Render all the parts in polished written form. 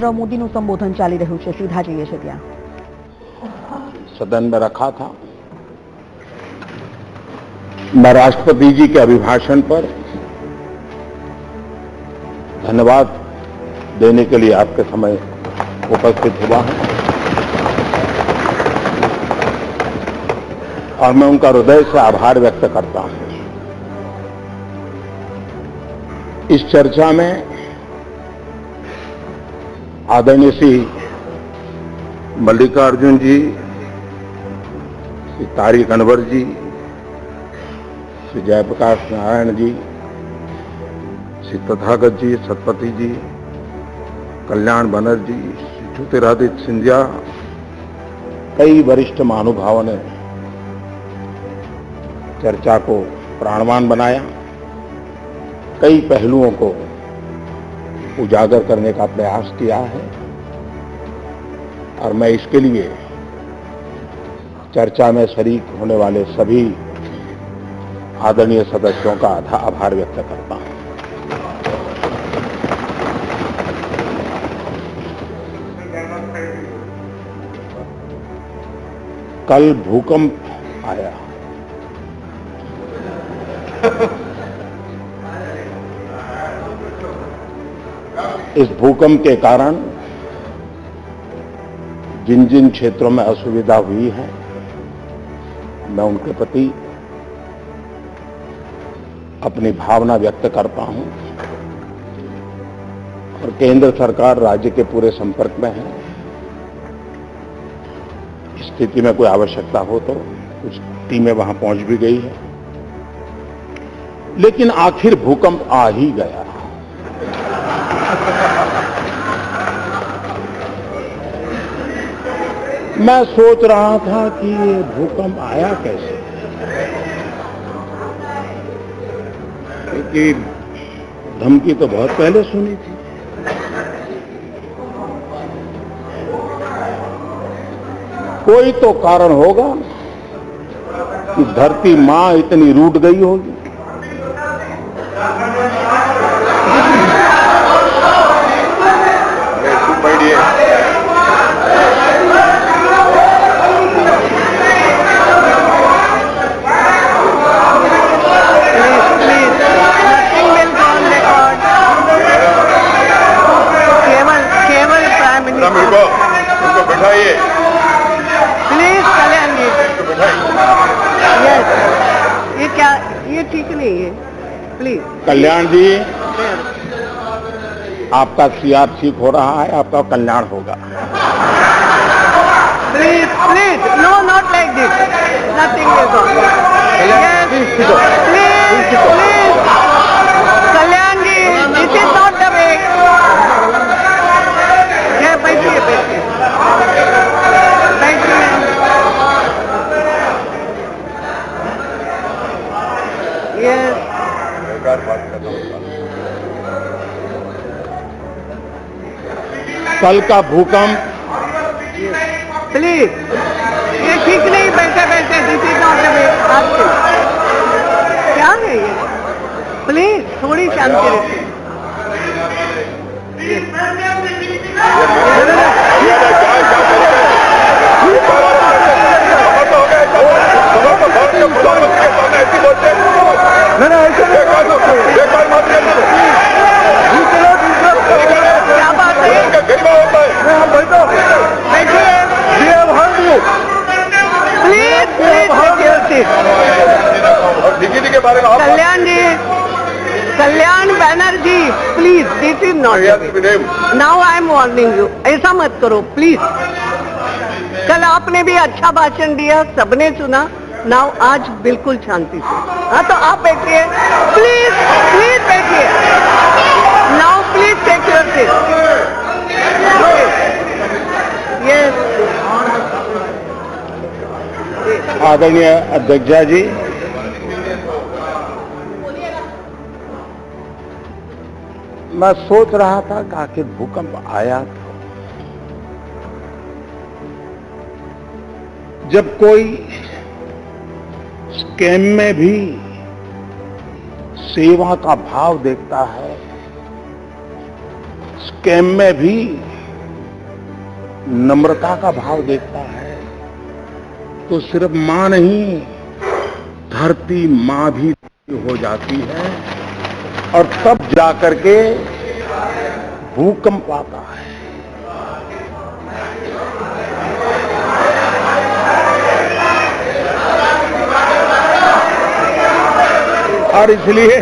નરેન્દ્ર મોદીનું સંબોધન ચાલી રહ્યું છે, સીધા જઈએ છે ત્યાં. सदन में रखा था. मैं राष्ट्रपति जी के अभिभाषण पर धन्यवाद देने के लिए आपके समय उपस्थित हुआ हूं और मैं उनका हृदय से आभार व्यक्त करता हूं. इस चर्चा में आदरणीय श्री मल्लिकार्जुन जी, श्री तारिक अनवर जी, श्री जयप्रकाश नारायण जी, श्री तथागत जी, सतपति जी, कल्याण बनर्जी, श्री ज्योतिरादित्य सिंधिया, कई वरिष्ठ महानुभावों ने चर्चा को प्राणवान बनाया, कई पहलुओं को उजागर करने का प्रयास किया है और मैं इसके लिए चर्चा में शरीक होने वाले सभी आदरणीय सदस्यों का आभार व्यक्त करता हूं. कल भूकंप आया. इस भूकंप के कारण जिन जिन क्षेत्रों में असुविधा हुई है, मैं उनके प्रति अपनी भावना व्यक्त करता हूं और केंद्र सरकार राज्य के पूरे संपर्क में है. स्थिति में कोई आवश्यकता हो तो कुछ टीमें वहां पहुंच भी गई है, लेकिन आखिर भूकंप आ ही गया. मैं सोच रहा था कि ये भूकंप आया कैसे, क्योंकि धमकी तो बहुत पहले सुनी थी. कोई तो कारण होगा कि धरती मां इतनी रूठ गई होगी. उनको बैठाइए प्लीज. कल्याण जी, ये क्या, ये ठीक नहीं है, प्लीज. कल्याण जी, आपका सीआर ठीक हो रहा है, आपका कल्याण होगा. Please please, no not like this, nothing will go. Please please, Kalyan ji, this is not the way. बैठिए बैठिए बैठिए. यस. कल का भूकंप, प्लीज, ये ठीक नहीं. बैठे बैठे, दिस इज नॉट द वे. आपके क्या है ये? प्लीज थोड़ी शांति रखिए. क्या बात है? प्लीज के बारे में Kalyan ji, Kalyan Banerjee, please, this is not. Now I am warning you, ऐसा मत करो प्लीज. कल आपने भी अच्छा भाषण दिया, सबने सुना. नाउ आज बिल्कुल शांति से. हाँ, तो आप बैठिए प्लीज, प्लीज बैठिए. Now please take your seat. Yes. आदरणीय अध्यक्षा जी, मैं सोच रहा था कि आखिर भूकंप आया तो जब कोई स्कैम में भी सेवा का भाव देखता है, स्कैम में भी नम्रता का भाव देखता है तो सिर्फ मां नहीं, धरती मां भी हो जाती है और तब जाकर के भूकंप आता है। और इसलिए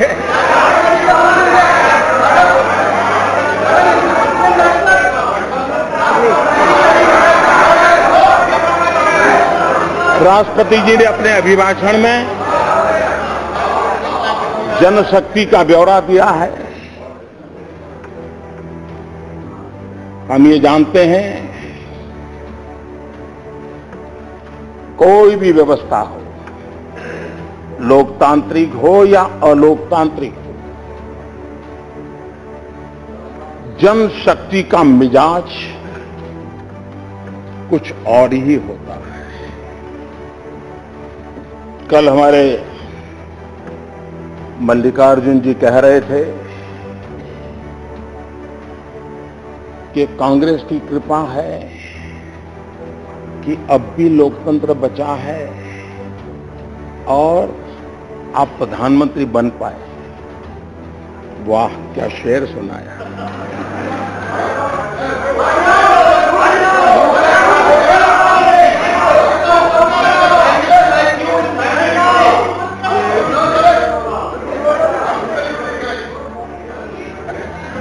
राष्ट्रपति जी ने अपने अभिभाषण में जनशक्ति का ब्यौरा दिया है। हम ये जानते हैं, कोई भी व्यवस्था हो, लोकतांत्रिक हो या अलोकतांत्रिक हो, जनशक्ति का मिजाज कुछ और ही होता है। कल हमारे मल्लिकार्जुन जी कह रहे थे कि कांग्रेस की कृपा है कि अब भी लोकतंत्र बचा है और आप प्रधानमंत्री बन पाए। वाह, क्या शेर सुनाया।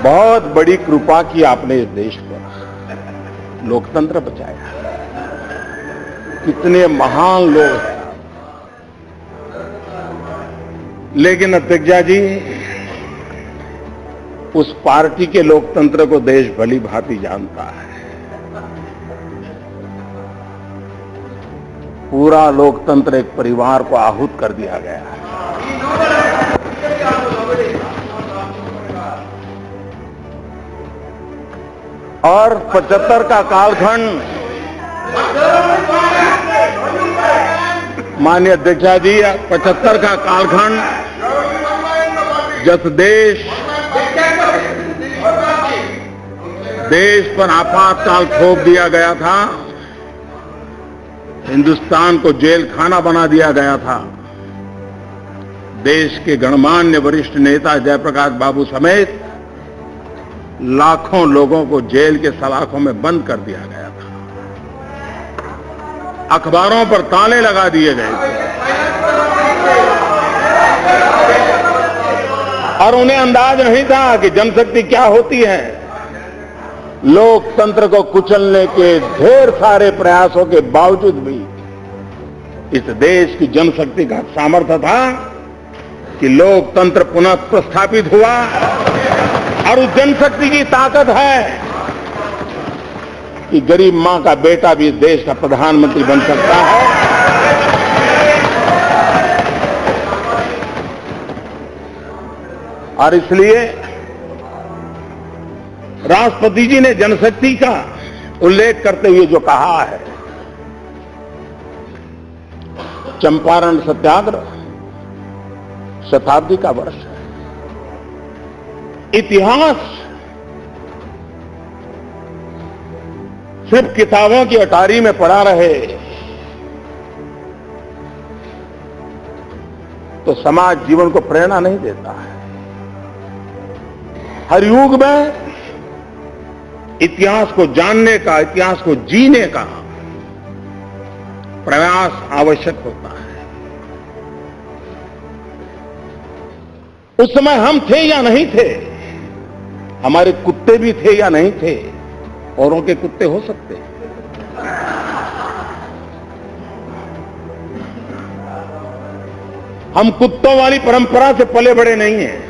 बहुत बड़ी कृपा की आपने इस देश पर, लोकतंत्र बचाया। कितने महान लोग हैं, लेकिन अध्यक्षा जी, उस पार्टी के लोकतंत्र को देश भली भांति जानता है। पूरा लोकतंत्र एक परिवार को आहूत कर दिया गया है। और 75 का कालखंड, माननीय अध्यक्षा जी, 75 का कालखंड जब देश पर आपातकाल थोप दिया गया था, हिंदुस्तान को जेल खाना बना दिया गया था, देश के गणमान्य वरिष्ठ नेता जयप्रकाश बाबू समेत लाखों लोगों को जेल के सलाखों में बंद कर दिया गया था। अखबारों पर ताले लगा दिए गए थे और उन्हें अंदाज नहीं था कि जनशक्ति क्या होती है। लोकतंत्र को कुचलने के ढेर सारे प्रयासों के बावजूद भी इस देश की जनशक्ति का सामर्थ्य था कि लोकतंत्र पुनः प्रस्थापित हुआ। और उस जनशक्ति की ताकत है कि गरीब मां का बेटा भी इस देश का प्रधानमंत्री बन सकता है। और इसलिए राष्ट्रपति जी ने जनशक्ति का उल्लेख करते हुए जो कहा है, चंपारण सत्याग्रह शताब्दी का वर्ष है। इतिहास सिर्फ किताबों की अटारी में पड़ा रहे तो समाज जीवन को प्रेरणा नहीं देता है। हर युग में इतिहास को जानने का, इतिहास को जीने का प्रयास आवश्यक होता है। उस समय हम थे या नहीं थे, हमारे कुत्ते भी थे या नहीं थे, औरों के कुत्ते हो सकते हैं। हम कुत्तों वाली परंपरा से पले बड़े नहीं हैं।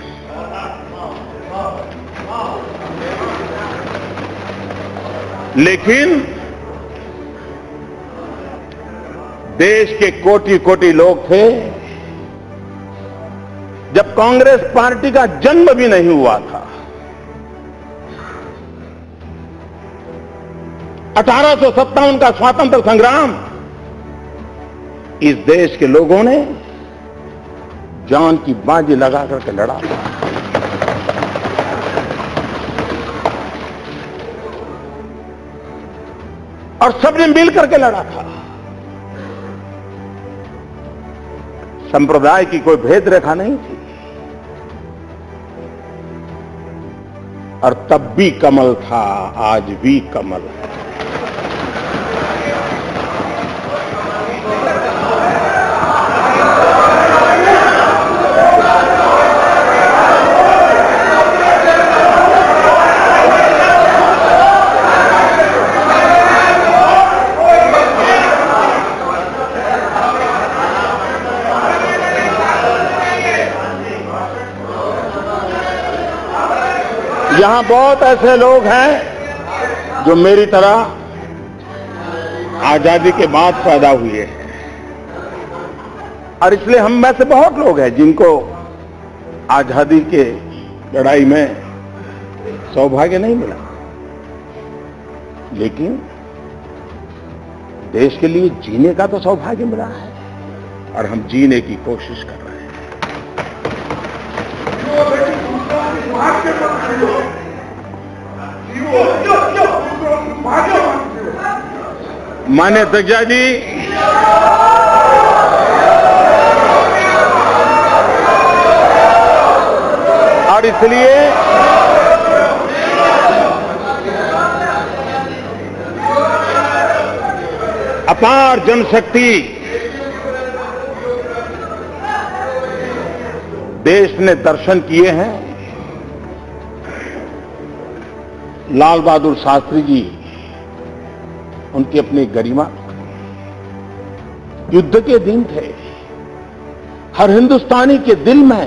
लेकिन देश के कोटि कोटि लोग थे, जब कांग्रेस पार्टी का जन्म भी नहीं हुआ था। 1857 का स्वातंत्र संग्राम इस देश के लोगों ने जान की बाजी लगा करके लड़ा। और सबने मिल करके लड़ा था। संप्रदाय की कोई भेद रेखा नहीं थी। और तब भी कमल था, आज भी कमल है। यहां बहुत ऐसे लोग हैं जो मेरी तरह आजादी के बाद पैदा हुए हैं, और इसलिए हम में से बहुत लोग हैं जिनको आजादी के लड़ाई में सौभाग्य नहीं मिला, लेकिन देश के लिए जीने का तो सौभाग्य मिला है और हम जीने की कोशिश कर रहे हैं। माननीय अध्यक्षा जी, और इसलिए अपार जनशक्ति देश ने दर्शन किए हैं। लाल बहादुर शास्त्री जी, उनकी अपनी गरिमा, युद्ध के दिन थे। हर हिंदुस्तानी के दिल में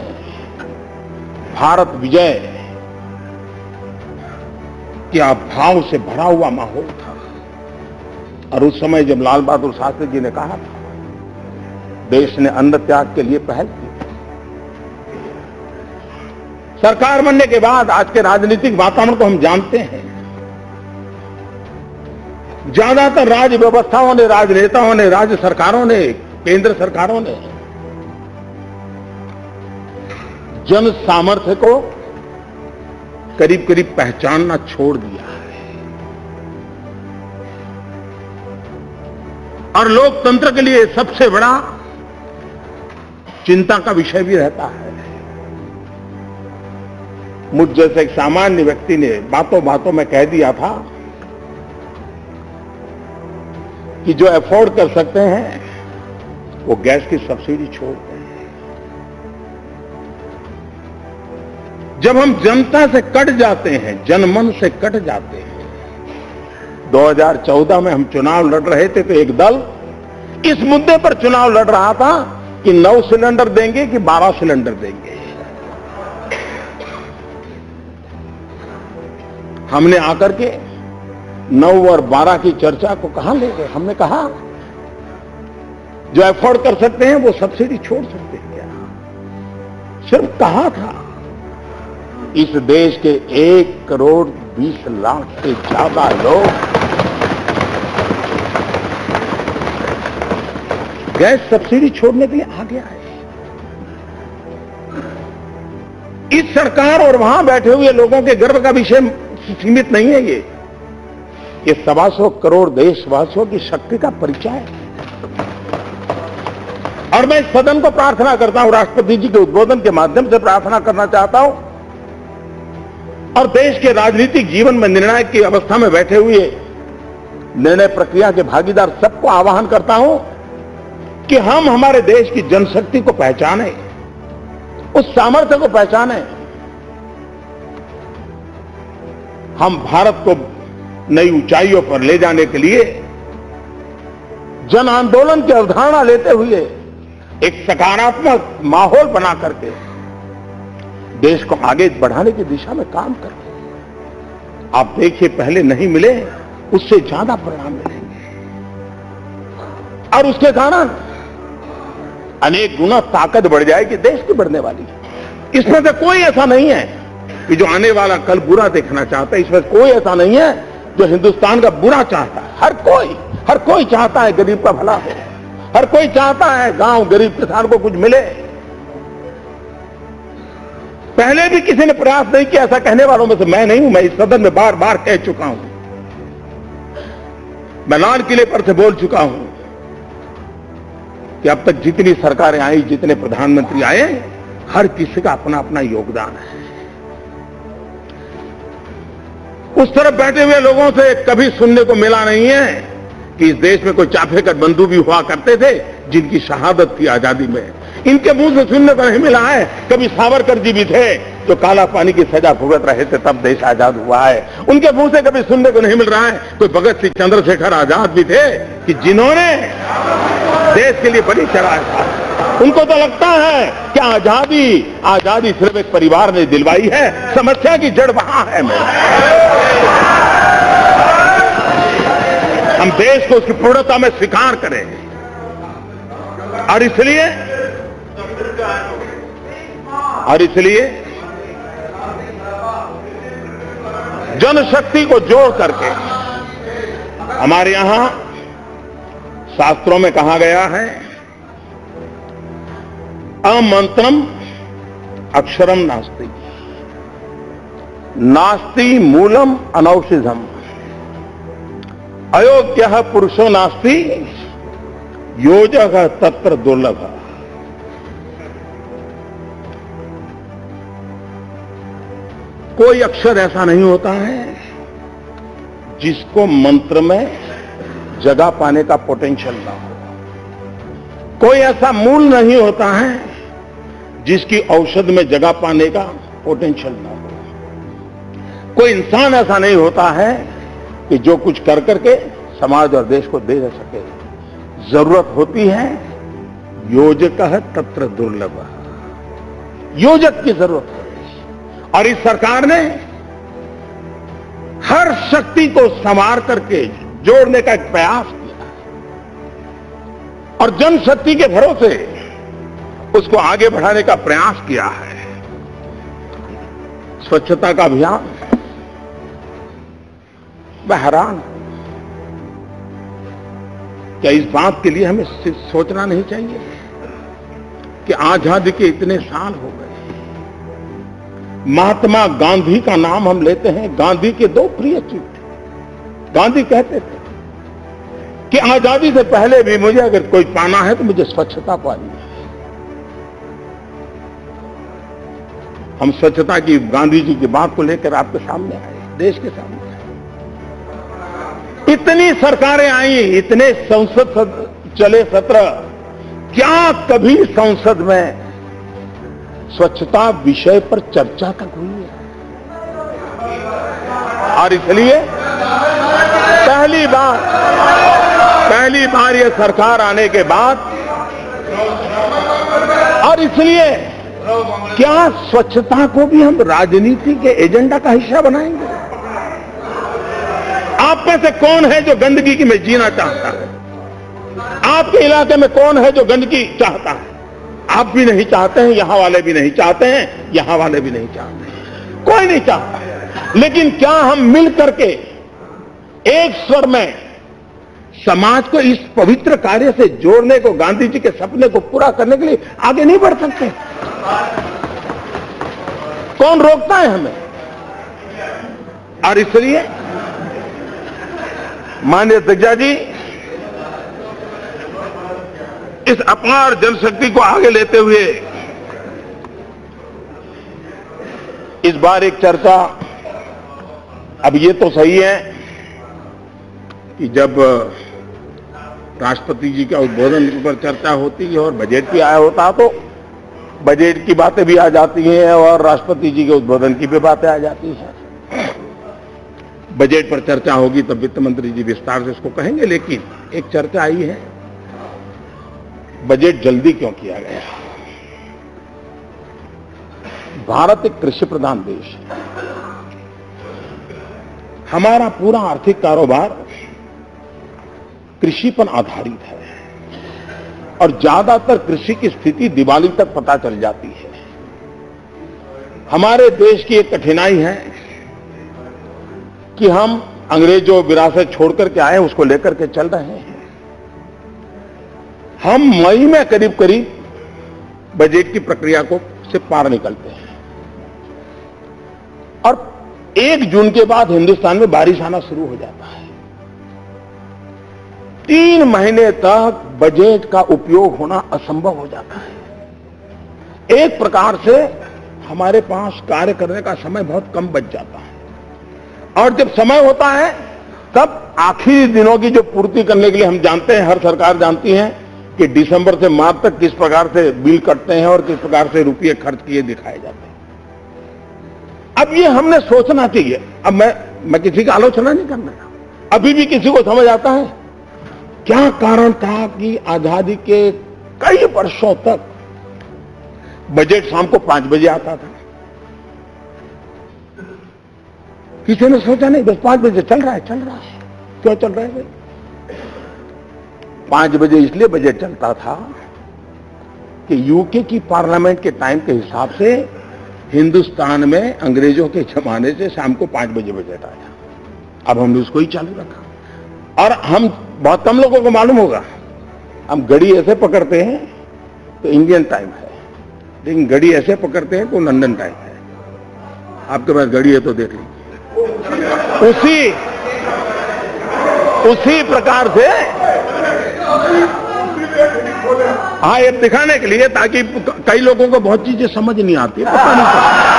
भारत विजय के भाव से भरा हुआ माहौल था। और उस समय जब लाल बहादुर शास्त्री जी ने कहा था, देश ने अन्न त्याग के लिए पहल की। सरकार बनने के बाद आज के राजनीतिक वातावरण को हम जानते हैं। ज्यादातर राज्य व्यवस्थाओं ने, राजनेताओं ने, राज्य सरकारों ने, केंद्र सरकारों ने जन सामर्थ्य को करीब करीब पहचानना छोड़ दिया है और लोकतंत्र के लिए सबसे बड़ा चिंता का विषय भी रहता है। मुझ जैसे एक सामान्य व्यक्ति ने बातों बातों में कह दिया था कि जो अफोर्ड कर सकते हैं वो गैस की सब्सिडी छोड़ दें। जब हम जनता से कट जाते हैं, जनमन से कट जाते हैं। 2014 में हम चुनाव लड़ रहे थे तो एक दल इस मुद्दे पर चुनाव लड़ रहा था कि 9 सिलेंडर देंगे कि 12 सिलेंडर देंगे। हमने आकर के 9 और 12 की चर्चा को कहां ले गए। हमने कहा जो अफोर्ड कर सकते हैं वो सब्सिडी छोड़ सकते हैं। क्या सिर्फ कहा था? इस देश के 1 करोड़ 20 लाख से ज्यादा लोग गैस सब्सिडी छोड़ने के लिए आगे आए। इस सरकार और वहां बैठे हुए लोगों के गर्व का विषय सीमित नहीं है। ये 125 करोड़ देशवासियों की शक्ति का परिचय है। और मैं इस सदन को प्रार्थना करता हूं, राष्ट्रपति जी के उद्बोधन के माध्यम से प्रार्थना करना चाहता हूं और देश के राजनीतिक जीवन में निर्णायक की अवस्था में बैठे हुए निर्णय प्रक्रिया के भागीदार सबको आह्वान करता हूं कि हम हमारे देश की जनशक्ति को पहचानें, उस सामर्थ्य को पहचानें। हम भारत को नई ऊंचाइयों पर ले जाने के लिए जन आंदोलन की अवधारणा लेते हुए एक सकारात्मक माहौल बना करके देश को आगे बढ़ाने की दिशा में काम करें। आप देखिए, पहले नहीं मिले, उससे ज्यादा परिणाम मिलेंगे और उसके कारण अनेक गुना ताकत बढ़ जाएगी देश की बढ़ने वाली। इसमें से कोई ऐसा नहीं है कि जो आने वाला कल बुरा देखना चाहता है। इसमें कोई ऐसा नहीं है जो हिंदुस्तान का बुरा चाहता है। हर कोई चाहता है गरीब का भला हो। हर कोई चाहता है गांव गरीब किसान को कुछ मिले। पहले भी किसी ने प्रयास नहीं किया, ऐसा कहने वालों में से मैं नहीं हूं। मैं इस सदन में बार बार कह चुका हूं, मैं लाल किले पर से बोल चुका हूं कि अब तक जितनी सरकारें आई, जितने प्रधानमंत्री आए, हर किसी का अपना अपना योगदान है। उस तरफ बैठे हुए लोगों से कभी सुनने को मिला नहीं है कि इस देश में कोई चाफेकर बंधु भी हुआ करते थे जिनकी शहादत थी आजादी में। इनके मुंह से सुनने को नहीं मिला है। कभी सावरकर जी भी थे जो काला पानी की सजा भुगत रहे थे, तब देश आजाद हुआ है। उनके मुंह से कभी सुनने को नहीं मिल रहा है। कोई भगत सिंह, चंद्रशेखर आजाद भी थे कि जिन्होंने देश के लिए बलि चढ़ाया था। उनको तो लगता है कि आजादी सिर्फ एक परिवार ने दिलवाई है, समस्या की जड़ वहां है। हम देश को उसकी पूर्णता में स्वीकार करें और इसलिए जनशक्ति को जोड़ करके हमारे यहां शास्त्रों में कहा गया है, अमंत्रम अक्षरम नास्ति, नास्ति मूलम अनौषधम, अयोग्यः पुरुषो नास्ति, योजक तत्र दुर्लभ। कोई अक्षर ऐसा नहीं होता है जिसको मंत्र में जगह पाने का पोटेंशियल ना हो। कोई ऐसा मूल नहीं होता है जिसकी औषध में जगह पाने का पोटेंशियल ना हो। कोई इंसान ऐसा नहीं होता है कि जो कुछ कर करके समाज और देश को दे सके। जरूरत होती है योजकः तत्र दुर्लभ, योजक की जरूरत है। और इस सरकार ने हर शक्ति को संवार करके जोड़ने का एक प्रयास किया और जनशक्ति के भरोसे उसको आगे बढ़ाने का प्रयास किया है। स्वच्छता का अभियान, मैं हैरान हूं, क्या इस बात के लिए हमें सोचना नहीं चाहिए कि आजादी के इतने साल हो गए। महात्मा गांधी का नाम हम लेते हैं। गांधी के दो प्रिय चित्र। गांधी कहते थे कि आजादी से पहले भी मुझे अगर कोई पाना है तो मुझे स्वच्छता पानी है। हम स्वच्छता की गांधी जी की बात को लेकर आपके सामने आए, देश के सामने आए। इतनी सरकारें आई, इतने संसद चले सत्र, क्या कभी संसद में स्वच्छता विषय पर चर्चा तक हुई है? और इसलिए पहली बार यह सरकार आने के बाद, और इसलिए क्या स्वच्छता को भी हम राजनीति के एजेंडा का हिस्सा बनाएंगे? आप में से कौन है जो गंदगी में जीना चाहता है? आपके इलाके में कौन है जो गंदगी चाहता है? आप भी नहीं चाहते हैं, यहां वाले भी नहीं चाहते हैं, यहां वाले भी नहीं चाहते हैं, कोई नहीं चाहता। लेकिन क्या हम मिल करके एक स्वर में समाज को इस पवित्र कार्य से जोड़ने को, गांधी जी के सपने को पूरा करने के लिए आगे नहीं बढ़ सकते? कौन रोकता है हमें? और इसलिए माननीय अध्यक्ष जी, इस अपार जनशक्ति को आगे लेते हुए इस बार एक चर्चा, अब ये तो सही है कि जब राष्ट्रपति जी का उद्बोधन पर चर्चा होती है और बजट भी आया होता तो बजट की बातें भी आ जाती हैं और राष्ट्रपति जी के उद्बोधन की भी बातें आ जाती हैं। बजट पर चर्चा होगी तब वित्त मंत्री जी विस्तार से इसको कहेंगे। लेकिन एक चर्चा आई है, बजट जल्दी क्यों किया गया? भारत एक कृषि प्रधान देश है। हमारा पूरा आर्थिक कारोबार कृषि पर आधारित है और ज्यादातर कृषि की स्थिति दिवाली तक पता चल जाती है। हमारे देश की एक कठिनाई है कि हम अंग्रेजों विरासत छोड़कर के आए उसको लेकर के चल रहे हैं। हम मई में करीब करीब बजट की प्रक्रिया को से पार निकलते हैं और 1 जून के बाद हिंदुस्तान में बारिश आना शुरू हो जाता है। 3 महीने तक बजट का उपयोग होना असंभव हो जाता है। एक प्रकार से हमारे पास कार्य करने का समय बहुत कम बच जाता है और जब समय होता है तब आखिरी दिनों की जो पूर्ति करने के लिए हम जानते हैं, हर सरकार जानती है कि दिसंबर से मार्च तक किस प्रकार से बिल कटते हैं और किस प्रकार से रुपये खर्च किए दिखाए जाते हैं। अब ये हमने सोचना चाहिए। अब मैं किसी की आलोचना नहीं करना, अभी भी किसी को समझ आता है क्या कारण था कि आजादी के कई वर्षों तक बजट शाम को 5 बजे आता था। किसी ने सोचा नहीं, बस 5 बजे चल रहा है। क्यों चल रहा है भाई? 5 बजे इसलिए बजट चलता था कि यूके की पार्लियामेंट के टाइम के हिसाब से हिंदुस्तान में अंग्रेजों के जमाने से शाम को 5 बजे बजट आया। अब हमने उसको ही चालू रखा और हम बहुत कम लोगों को मालूम होगा, हम घड़ी ऐसे पकड़ते हैं तो इंडियन टाइम है, लेकिन घड़ी ऐसे पकड़ते हैं तो लंदन टाइम है। आपके पास घड़ी है तो देख लीजिए। उसी प्रकार से हाँ, ये दिखाने के लिए ताकि कई लोगों को बहुत चीजें समझ नहीं आती, पता नहीं चलता।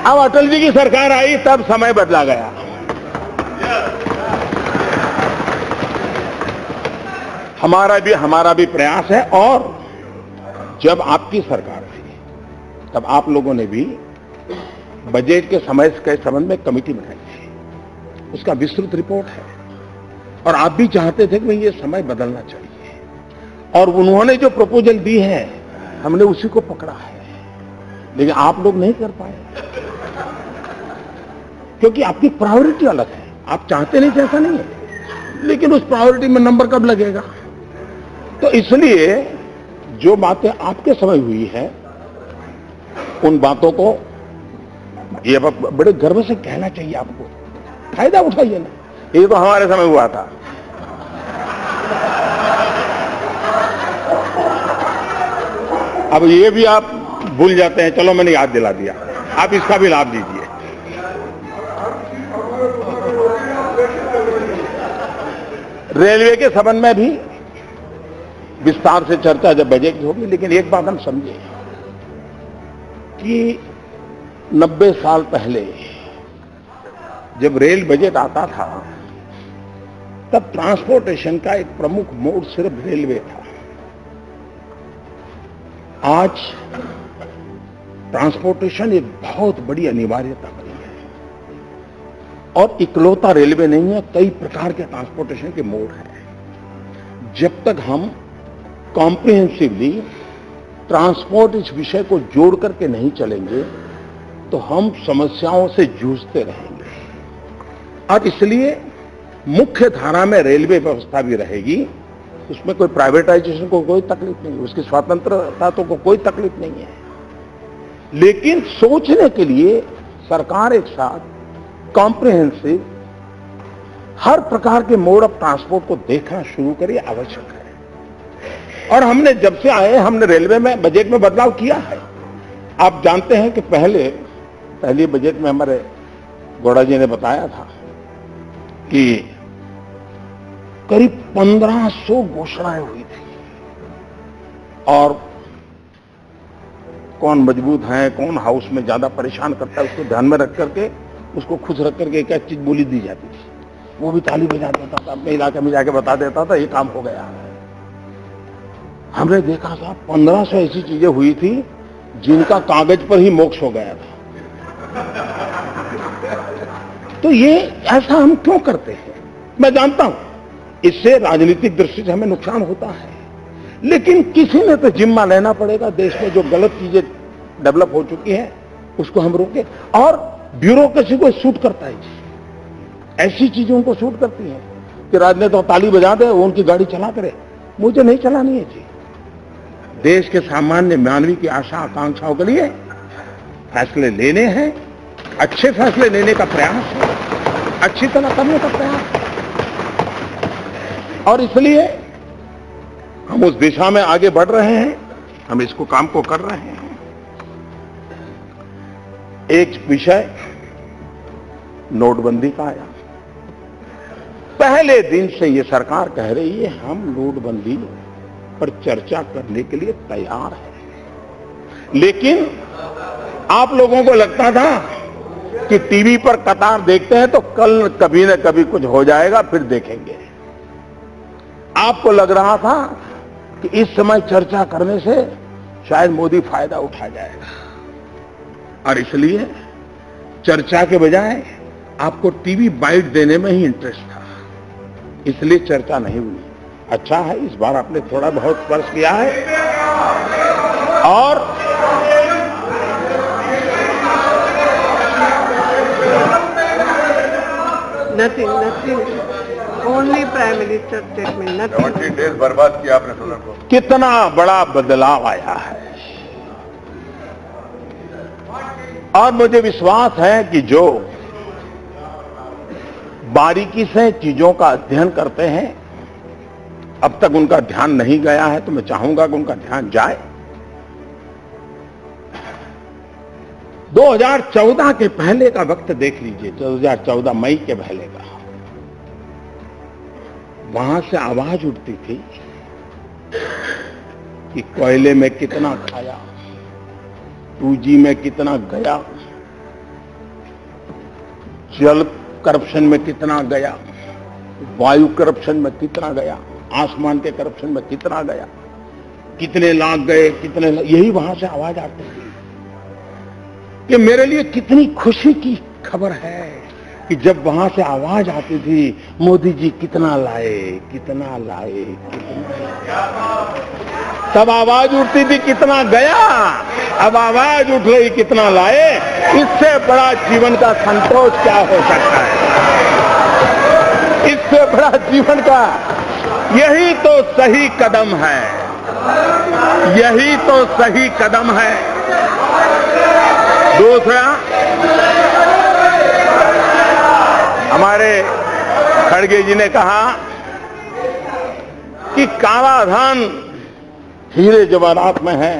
अब अटल जी की सरकार आई तब समय बदला गया। हमारा भी प्रयास है और जब आपकी सरकार थी तब आप लोगों ने भी बजट के समय के संबंध में कमेटी बनाई थी, उसका विस्तृत रिपोर्ट है और आप भी चाहते थे कि ये समय बदलना चाहिए और उन्होंने जो प्रपोजल दी है हमने उसी को पकड़ा है, लेकिन आप लोग नहीं कर पाए क्योंकि आपकी प्रायोरिटी अलग है। आप चाहते नहीं थे ऐसा नहीं है, लेकिन उस प्रायोरिटी में नंबर कब लगेगा? तो इसलिए जो बातें आपके समय हुई है उन बातों को ये बड़े गर्व से कहना चाहिए, आपको फायदा उठाइए ना। ये तो हमारे समय हुआ था। अब ये भी आप भूल जाते हैं, चलो मैंने याद दिला दिया, आप इसका भी लाभ लीजिए। रेलवे के संबंध में भी विस्तार से चर्चा जब बजट होगी, लेकिन एक बात हम समझे कि 90 साल पहले जब रेल बजट आता था तब ट्रांसपोर्टेशन का एक प्रमुख मोड सिर्फ रेलवे था। आज ट्रांसपोर्टेशन एक बहुत बड़ी अनिवार्यता बनी है और इकलौता रेलवे नहीं है, कई प्रकार के ट्रांसपोर्टेशन के मोड हैं। जब तक हम कॉम्प्रिहेंसिवली ट्रांसपोर्ट इस विषय को जोड़ करके नहीं चलेंगे तो हम समस्याओं से जूझते रहेंगे और इसलिए मुख्य धारा में रेलवे व्यवस्था भी रहेगी, उसमें कोई प्राइवेटाइजेशन को कोई तकलीफ नहीं है, उसकी स्वतंत्रता तो को कोई तकलीफ नहीं है, लेकिन सोचने के लिए सरकार एक साथ कॉम्प्रिहेंसिव हर प्रकार के मोड ऑफ ट्रांसपोर्ट को देखना शुरू करे, आवश्यक है। और हमने जब से आए हमने रेलवे में बजट में बदलाव किया है। आप जानते हैं कि पहले बजट में हमारे गौड़ा जी ने बताया था कि करीब 1500 घोषणाएं हुई थी और कौन मजबूत है, कौन हाउस में ज्यादा परेशान करता है, उसको ध्यान में रख करके उसको खुश रख करके एक चीज बोली दी जाती थी, वो भी ताली बजा देता था, अपने इलाके में जाके बता देता था ये काम हो गया। हमने देखा था 1500 ऐसी चीजें हुई थी जिनका कागज पर ही मोक्ष हो गया था। तो ये ऐसा हम क्यों करते हैं? मैं जानता हूं इससे राजनीतिक दृष्टि से हमें नुकसान होता है, लेकिन किसी ने तो जिम्मा लेना पड़ेगा। देश में जो गलत चीजें डेवलप हो चुकी हैं उसको हम रोके और ब्यूरोक्रेसी को सूट करता है जी, ऐसी चीजों को सूट करती है कि राजनेता ताली बजा दे, वो उनकी गाड़ी चला करे, मुझे नहीं चलानी है जी। देश के सामान्य मानवी की आशा आकांक्षाओं के लिए फैसले लेने हैं, अच्छे फैसले लेने का प्रयास है। अच्छी तरह करने का प्रयास, और इसलिए हम उस दिशा में आगे बढ़ रहे हैं, हम इसको काम को कर रहे हैं। एक विषय नोटबंदी का आया। पहले दिन से ये सरकार कह रही है हम नोटबंदी पर चर्चा करने के लिए तैयार हैं, लेकिन आप लोगों को लगता था कि टीवी पर कतार देखते हैं तो कल कभी न कभी कुछ हो जाएगा, फिर देखेंगे। आपको लग रहा था कि इस समय चर्चा करने से शायद मोदी फायदा उठा जाएगा, और इसलिए चर्चा के बजाय आपको टीवी बाइट देने में ही इंटरेस्ट था, इसलिए चर्चा नहीं हुई। अच्छा है, इस बार आपने थोड़ा बहुत स्पर्श किया है, और nothing only prime minister statement, nothing. 70 days बर्बाद किया आपने सदन को। कितना बड़ा बदलाव आया है, और मुझे विश्वास है कि जो बारीकी से चीजों का अध्ययन करते हैं, अब तक उनका ध्यान नहीं गया है, तो मैं चाहूंगा कि उनका ध्यान जाए। 2014 के पहले का वक्त देख लीजिए, 2014 मई के पहले का, वहां से आवाज उठती थी कि कोयले में कितना खाया, 2G में कितना गया, जल करप्शन में कितना गया, वायु करप्शन में कितना गया, आसमान के करप्शन में कितना गया, कितने लाख गए, कितने लाख, यही वहां से आवाज आती थी। कि मेरे लिए कितनी खुशी की खबर है कि जब वहां से आवाज आती थी, मोदी जी कितना लाए, कितना लाए, कितना, तब आवाज उठती थी कितना गया, अब आवाज उठ रही कितना लाए। इससे बड़ा जीवन का संतोष क्या हो सकता है? इससे बड़ा जीवन का, यही तो सही कदम है, यही तो सही कदम है। दूसरा, हमारे खड़गे जी ने कहा कि काला धन हीरे जवाहरात में है,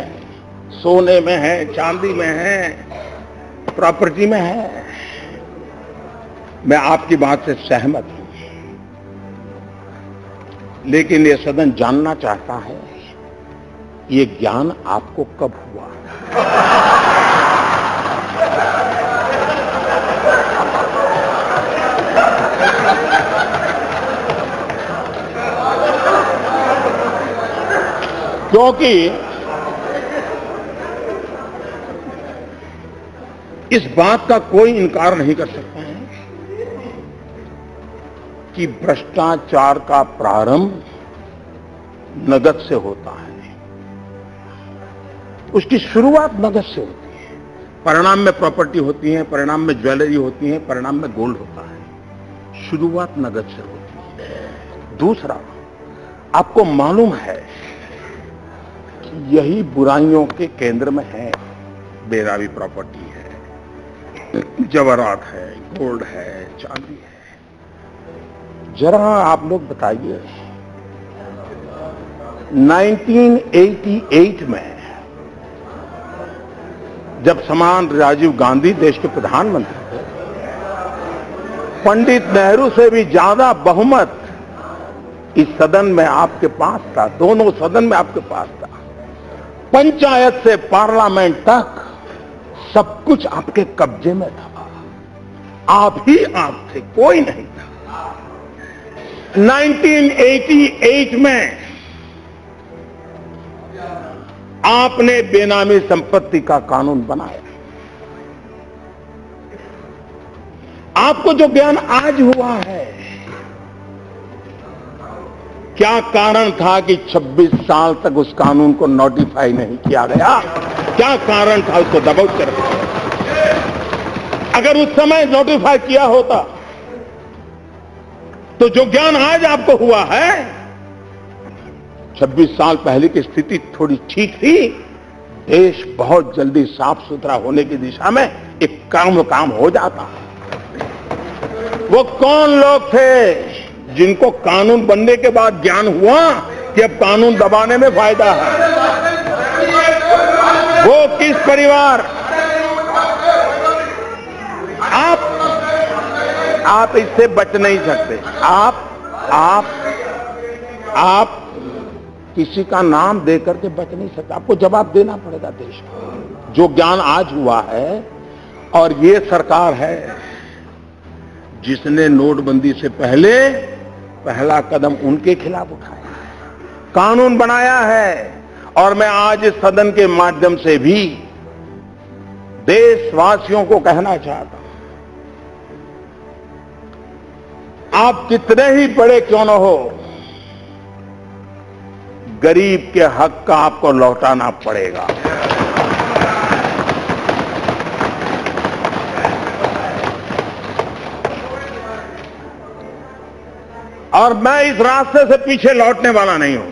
सोने में है, चांदी में है, प्रॉपर्टी में है। मैं आपकी बात से सहमत हूं, लेकिन ये सदन जानना चाहता है ये ज्ञान आपको कब हुआ? क्योंकि इस बात का कोई इनकार नहीं कर सकता है कि भ्रष्टाचार का प्रारंभ नगद से होता है, उसकी शुरुआत नगद से होती है, परिणाम में प्रॉपर्टी होती है, परिणाम में ज्वेलरी होती है, परिणाम में गोल्ड होता है, शुरुआत नगद से होती है। दूसरा, आपको मालूम है कि यही बुराइयों के केंद्र में है, बेरावी प्रॉपर्टी है, जवाहरात है, गोल्ड है, चांदी है। जरा आप लोग बताइए, 1988 में जब समान राजीव गांधी देश के प्रधानमंत्री थे, पंडित नेहरू से भी ज्यादा बहुमत इस सदन में आपके पास था, दोनों सदन में आपके पास था। पंचायत से पार्लियामेंट तक सब कुछ आपके कब्जे में था, आप ही आप थे, कोई नहीं था। 1988 में आपने बेनामी संपत्ति का कानून बनाया। आपको जो ज्ञान आज हुआ है, क्या कारण था कि 26 साल तक उस कानून को नोटिफाई नहीं किया गया? क्या कारण था उसको दबाव कर? अगर उस समय नोटिफाई किया होता तो जो ज्ञान आज आपको हुआ है, 26 साल पहले की स्थिति थोड़ी ठीक थी, देश बहुत जल्दी साफ सुथरा होने की दिशा में एक काम हो जाता। वो कौन लोग थे जिनको कानून बनने के बाद ज्ञान हुआ कि अब कानून दबाने में फायदा है? वो किस परिवार? आप इससे बच नहीं सकते। आप किसी का नाम दे करके बच नहीं सकते। आपको जवाब देना पड़ेगा देश को। जो ज्ञान आज हुआ है, और ये सरकार है जिसने नोटबंदी से पहले पहला कदम उनके खिलाफ उठाया, कानून बनाया है। और मैं आज इस सदन के माध्यम से भी देशवासियों को कहना चाहता हूं, आप कितने ही बड़े क्यों न हो, गरीब के हक का आपको लौटाना पड़ेगा। और मैं इस रास्ते से पीछे लौटने वाला नहीं हूं।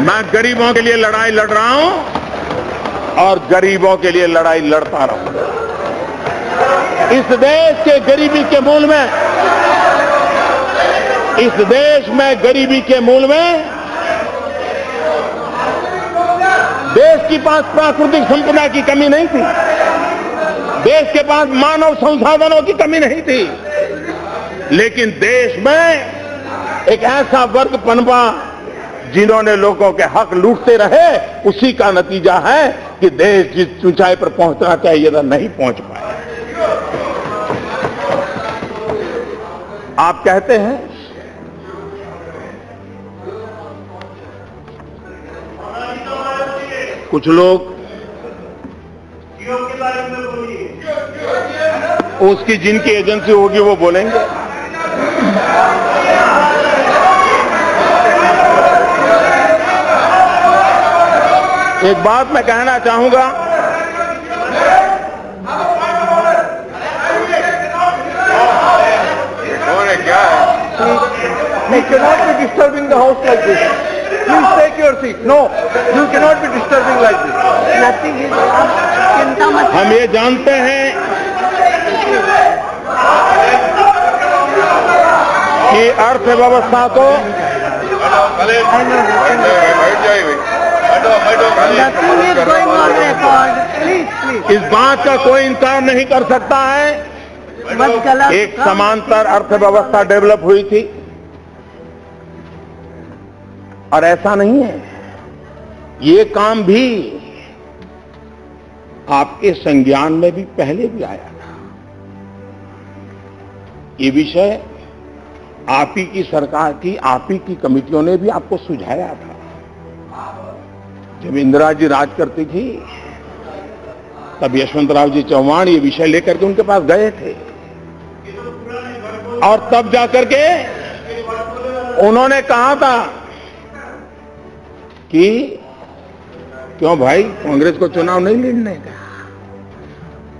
मैं गरीबों के लिए लड़ाई लड़ रहा हूं और गरीबों के लिए लड़ाई लड़ता रहूंगा। इस देश के गरीबी के मूल में, इस देश में गरीबी के मूल में देश के पास प्राकृतिक संपदा की कमी नहीं थी, देश के पास मानव संसाधनों की कमी नहीं थी, लेकिन देश में एक ऐसा वर्ग पनपा जिन्होंने लोगों के हक लूटते रहे। उसी का नतीजा है कि देश जिस ऊंचाई पर पहुंचना चाहिए था नहीं पहुंच पाया। आप कहते हैं कुछ लोग उसकी जिनकी एजेंसी होगी वो बोलेंगे। एक बात मैं कहना चाहूंगा, क्या है? You cannot be disturbing the house like this. Please take your seat. No, you cannot be disturbing like this. Nothing is, आप चिंता मत। हम ये जानते हैं कि अर्थव्यवस्था को बैठ जाइए। Nothing is going on record. Please. इस बात का कोई इनकार नहीं कर सकता है, बस गलत एक समांतर अर्थव्यवस्था डेवलप हुई थी। और ऐसा नहीं है, ये काम भी आपके संज्ञान में भी पहले भी आया था। ये विषय आप ही की सरकार की, आप ही की कमिटियों ने भी आपको सुझाया था। जब इंदिरा जी राज करती थी तब यशवंतराव जी चौहान ये विषय लेकर के उनके पास गए थे, और तब जाकर के उन्होंने कहा था कि क्यों भाई कांग्रेस को चुनाव नहीं लड़ने का?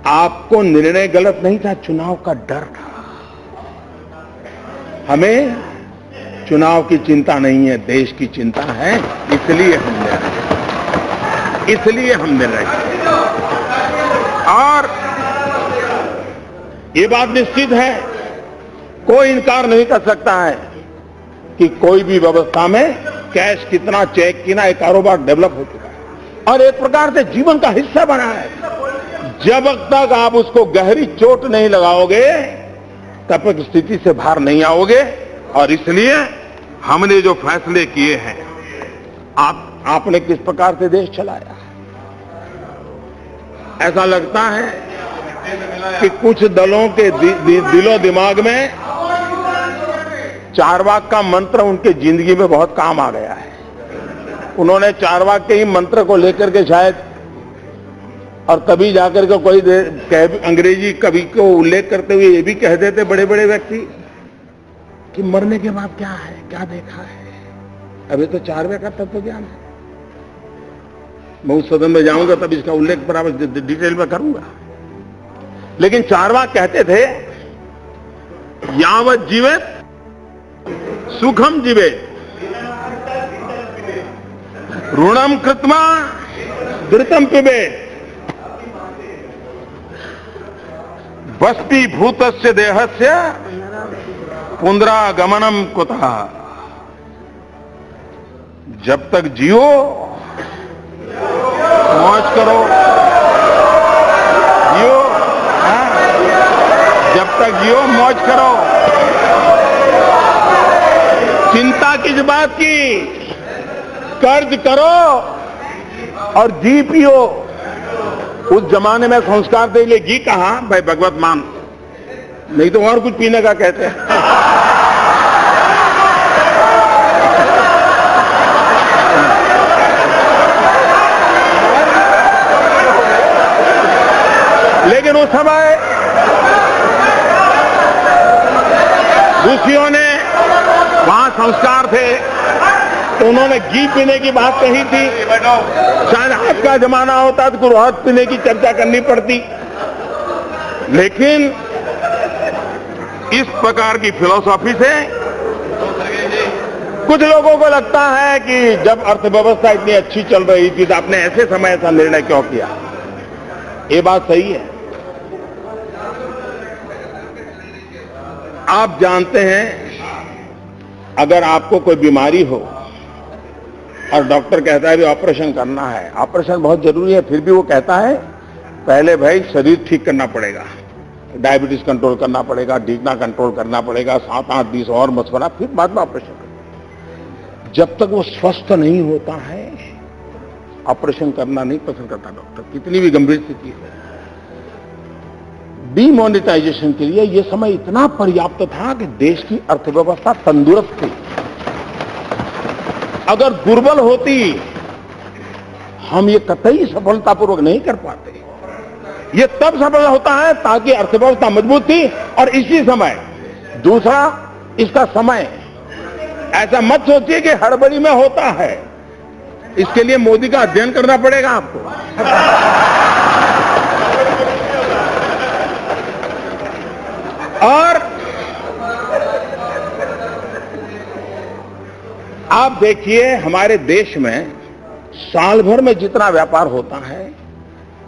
आपको निर्णय गलत नहीं था, चुनाव का डर था। हमें चुनाव की चिंता नहीं है, देश की चिंता है, इसलिए हम निर्णय किए। और ये बात निश्चित है, कोई इनकार नहीं कर सकता है कि कोई भी व्यवस्था में कैश कितना, चेक कितना, एक कारोबार डेवलप हो चुका है और एक प्रकार से जीवन का हिस्सा बना है। जब तक आप उसको गहरी चोट नहीं लगाओगे तब तक स्थिति से बाहर नहीं आओगे। और इसलिए हमने जो फैसले किए हैं, आपने किस प्रकार से देश चलाया, ऐसा लगता है कि कुछ दलों के दिलो दिमाग में चारवाक का मंत्र उनके जिंदगी में बहुत काम आ गया है। उन्होंने चारवाक के ही मंत्र को लेकर के शायद, और कभी जाकर के कोई अंग्रेजी कवि को उल्लेख करते हुए ये भी कह देते बड़े बड़े व्यक्ति कि मरने के बाद क्या है, क्या देखा है। अभी तो चारवाक का तत्व ज्ञान है। मैं उस सदन में जाऊंगा तब इसका उल्लेख बराबर डिटेल में करूंगा। लेकिन चारवाक कहते थे, यावत जीवेत सुखम जीवेत, ऋणम कृत्वा घृतम पिबेत। बस्तीभूतस्य देहस्य पुनरागमनम कुतः। जब तक जियो मौज करो, जियो, हाँ? जब तक जियो मौज करो, चिंता किस बात की, कर्ज करो और जी पियो। उस जमाने में संस्कार दे लिए घी कहां भाई, भगवत मान, नहीं तो और कुछ पीने का कहते हैं। लेकिन उस समय ऋषियों ने, वहां संस्कार थे तो उन्होंने घी पीने की बात कही थी। शायद आज का जमाना होता तो गुरुहत पीने की चर्चा करनी पड़ती। लेकिन इस प्रकार की फिलॉसफी से कुछ लोगों को लगता है कि जब अर्थव्यवस्था इतनी अच्छी चल रही थी तो आपने ऐसे समय ऐसा निर्णय क्यों किया। ये बात सही है। आप जानते हैं, अगर आपको कोई बीमारी हो और डॉक्टर कहता है भी ऑपरेशन करना है, ऑपरेशन बहुत जरूरी है, फिर भी वो कहता है पहले भाई शरीर ठीक करना पड़ेगा, डायबिटीज कंट्रोल करना पड़ेगा, डीगना कंट्रोल करना पड़ेगा, 7-8 दिन और मशवरा, फिर बाद में ऑपरेशन करना। जब तक वो स्वस्थ नहीं होता है ऑपरेशन करना नहीं पसंद करता डॉक्टर, कितनी भी गंभीर स्थिति हो। डीमोनेटाइजेशन के लिए यह समय इतना पर्याप्त था कि देश की अर्थव्यवस्था तंदुरुस्त थी। अगर दुर्बल होती हम ये कतई सफलतापूर्वक नहीं कर पाते। ये तब सफल होता है ताकि अर्थव्यवस्था मजबूत थी। और इसी समय दूसरा, इसका समय ऐसा मत सोचिए कि हड़बड़ी में होता है। इसके लिए मोदी का अध्ययन करना पड़ेगा आपको। और आप देखिए, हमारे देश में साल भर में जितना व्यापार होता है,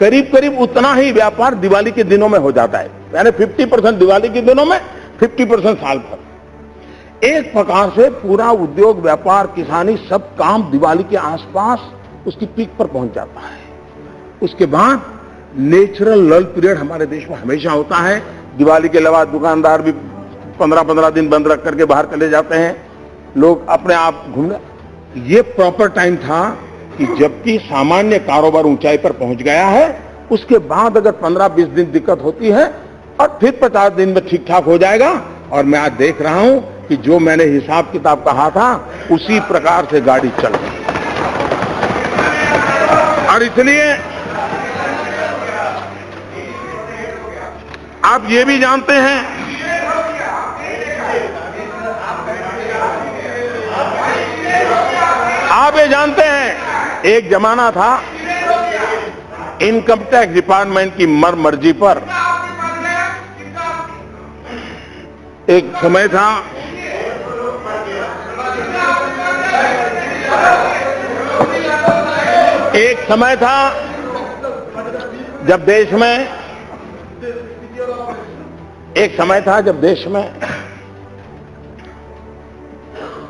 करीब करीब उतना ही व्यापार दिवाली के दिनों में हो जाता है। यानी 50% दिवाली के दिनों में, 50% साल भर। एक प्रकार से पूरा उद्योग, व्यापार, किसानी, सब काम दिवाली के आसपास उसकी पीक पर पहुंच जाता है। उसके बाद नेचुरल लल पीरियड हमारे देश में हमेशा होता है। दिवाली के अलावा दुकानदार भी 15-15 दिन बंद रख करके बाहर चले जाते हैं, लोग अपने आप घूमने। ये प्रॉपर टाइम था कि जबकि सामान्य कारोबार ऊंचाई पर पहुंच गया है, उसके बाद अगर 15-20 दिन दिक्कत होती है और फिर 50 दिन में ठीक ठाक हो जाएगा। और मैं आज देख रहा हूं कि जो मैंने हिसाब किताब कहा था उसी प्रकार से गाड़ी चल रही है। और इसलिए आप ये भी जानते हैं, आप ये जानते हैं, एक जमाना था इनकम टैक्स डिपार्टमेंट की मर्जी पर, एक समय था जब देश में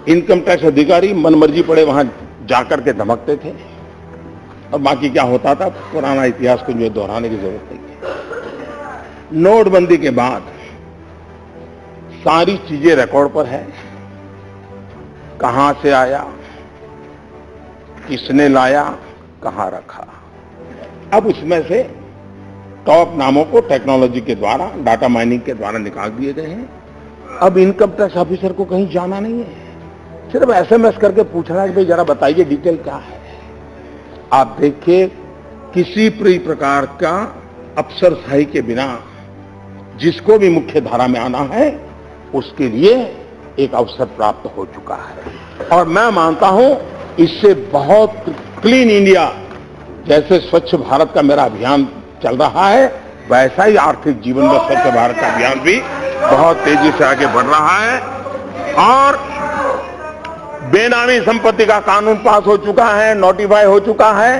इनकम टैक्स अधिकारी मनमर्जी पड़े वहां जाकर के धमकते थे। और बाकी क्या होता था, पुराना इतिहास को जो दोहराने की जरूरत नहीं है। नोटबंदी के बाद सारी चीजें रिकॉर्ड पर है, कहां से आया, किसने लाया, कहां रखा। अब उसमें से टॉप नामों को टेक्नोलॉजी के द्वारा, डाटा माइनिंग के द्वारा निकाल दिए गए हैं। अब इनकम टैक्स ऑफिसर को कहीं जाना नहीं है, सिर्फ एसएमएस करके पूछना है कि भाई जरा बताइए डिटेल क्या है। आप देखिए, किसी भी प्रकार का अफसरशाही के बिना जिसको भी मुख्य धारा में आना है उसके लिए एक अवसर प्राप्त हो चुका है। और मैं मानता हूं इससे बहुत क्लीन इंडिया, जैसे स्वच्छ भारत का मेरा अभियान चल रहा है, वैसा ही आर्थिक जीवन में स्वच्छ भारत का अभियान भी बहुत तेजी से आगे बढ़ रहा है। और बेनामी संपत्ति का कानून पास हो चुका है, नोटिफाई हो चुका है।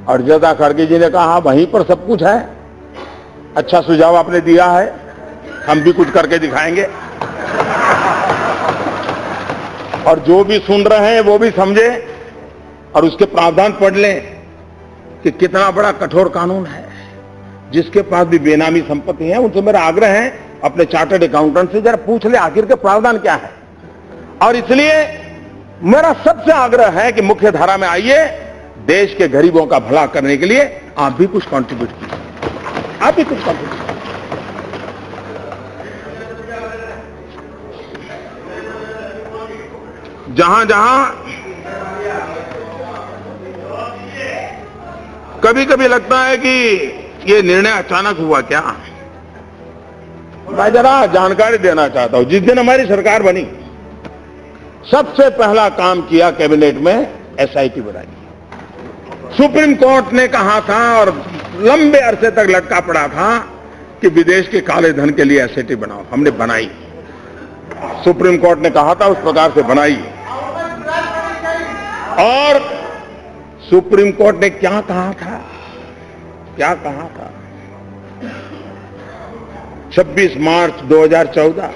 और जदा खड़गे जी ने कहा वहीं पर सब कुछ है, अच्छा सुझाव आपने दिया है, हम भी कुछ करके दिखाएंगे। और जो भी सुन रहे हैं वो भी समझे और उसके प्रावधान पढ़ लें कि कितना बड़ा कठोर कानून है। जिसके पास भी बेनामी संपत्ति है उनसे मेरा आग्रह है, अपने चार्टर्ड अकाउंटेंट से जरा पूछ ले आखिर के प्रावधान क्या है। और इसलिए मेरा सबसे आग्रह है कि मुख्य धारा में आइए, देश के गरीबों का भला करने के लिए आप भी कुछ कंट्रीब्यूट कीजिए, आप भी कुछ कंट्रीब्यूट कीजिए। जहां जहां कभी कभी लगता है कि ये निर्णय अचानक हुआ क्या, मैं जरा जानकारी देना चाहता हूं। जिस दिन हमारी सरकार बनी सबसे पहला काम किया कैबिनेट में एसआईटी बनाई। सुप्रीम कोर्ट ने कहा था और लंबे अरसे तक लटका पड़ा था कि विदेश के काले धन के लिए एसआईटी बनाओ, हमने बनाई। सुप्रीम कोर्ट ने कहा था उस प्रकार से बनाई। और सुप्रीम कोर्ट ने क्या कहा था, क्या कहा था? 26 मार्च 2014,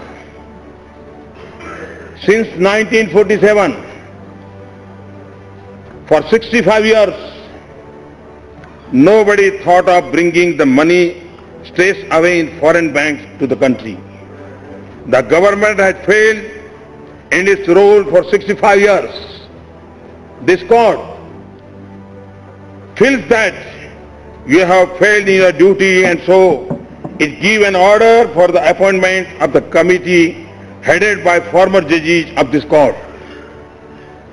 since 1947 for 65 years nobody thought of bringing the money straight away in foreign banks to the country. The government has failed in its role for 65 years. This court feels that you have failed in your duty, and so it gives an order for the appointment of the committee headed by former judges of this court.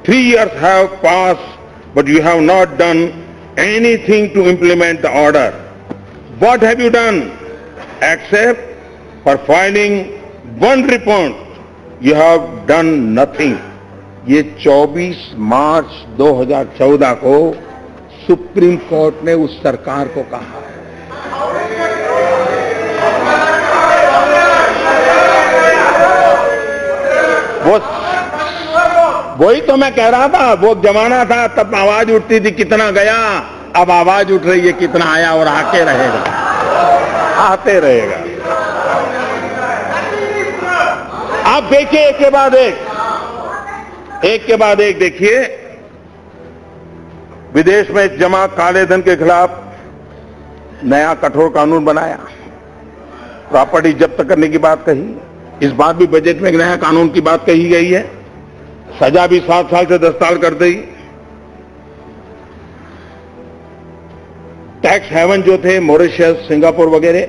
3 years have passed, but you have not done anything to implement the order. What have you done? Except for filing one report, you have done nothing. ये 24 मार्च 2014 को supreme court ने उस सरकार को कहा है। वही तो मैं कह रहा था, वो जमाना था तब आवाज उठती थी कितना गया, अब आवाज उठ रही है कितना आया और आके रहेगा, आते रहेगा। आप देखिए एक के बाद एक देखिए, विदेश में जमा काले धन के खिलाफ नया कठोर कानून बनाया, प्रॉपर्टी जब्त करने की बात कही। इस बार भी बजट में एक नया कानून की बात कही गई है, सजा भी 7 साल से 10 साल कर दी। टैक्स हेवन जो थे मॉरिशस, सिंगापुर वगैरह,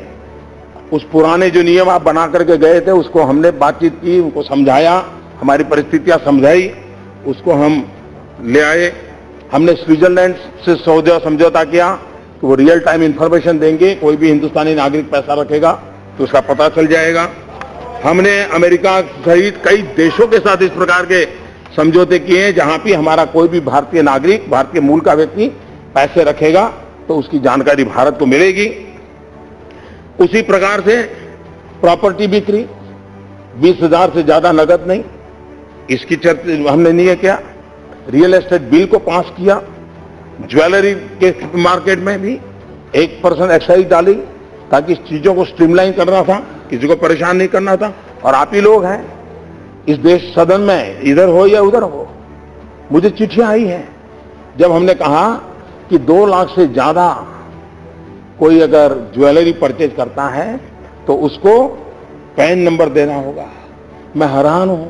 उस पुराने जो नियम आप बना करके गए थे उसको हमने बातचीत की, उनको समझाया, हमारी परिस्थितियां समझाई, उसको हम ले आए। हमने स्विट्जरलैंड से समझौता किया कि वो रियल टाइम इंफॉर्मेशन देंगे, कोई भी हिंदुस्तानी नागरिक पैसा रखेगा तो उसका पता चल जाएगा। हमने अमेरिका सहित कई देशों के साथ इस प्रकार के समझौते किए हैं, जहां भी हमारा कोई भी भारतीय नागरिक, भारतीय मूल का व्यक्ति पैसे रखेगा तो उसकी जानकारी भारत को मिलेगी। उसी प्रकार से प्रॉपर्टी बिक्री 20,000 से ज्यादा नगद नहीं, इसकी चर्चा हमने नहीं किया। रियल एस्टेट बिल को पास किया, ज्वेलरी के मार्केट में भी 1% एक्साइज डाली ताकि इस चीजों को स्ट्रीमलाइन करना था, किसी को परेशान नहीं करना था। और आप ही लोग हैं इस देश सदन में, इधर हो या उधर हो, मुझे चिट्ठियां आई हैं जब हमने कहा कि 2 लाख से ज्यादा कोई अगर ज्वेलरी परचेज करता है तो उसको पैन नंबर देना होगा। मैं हैरान हूं,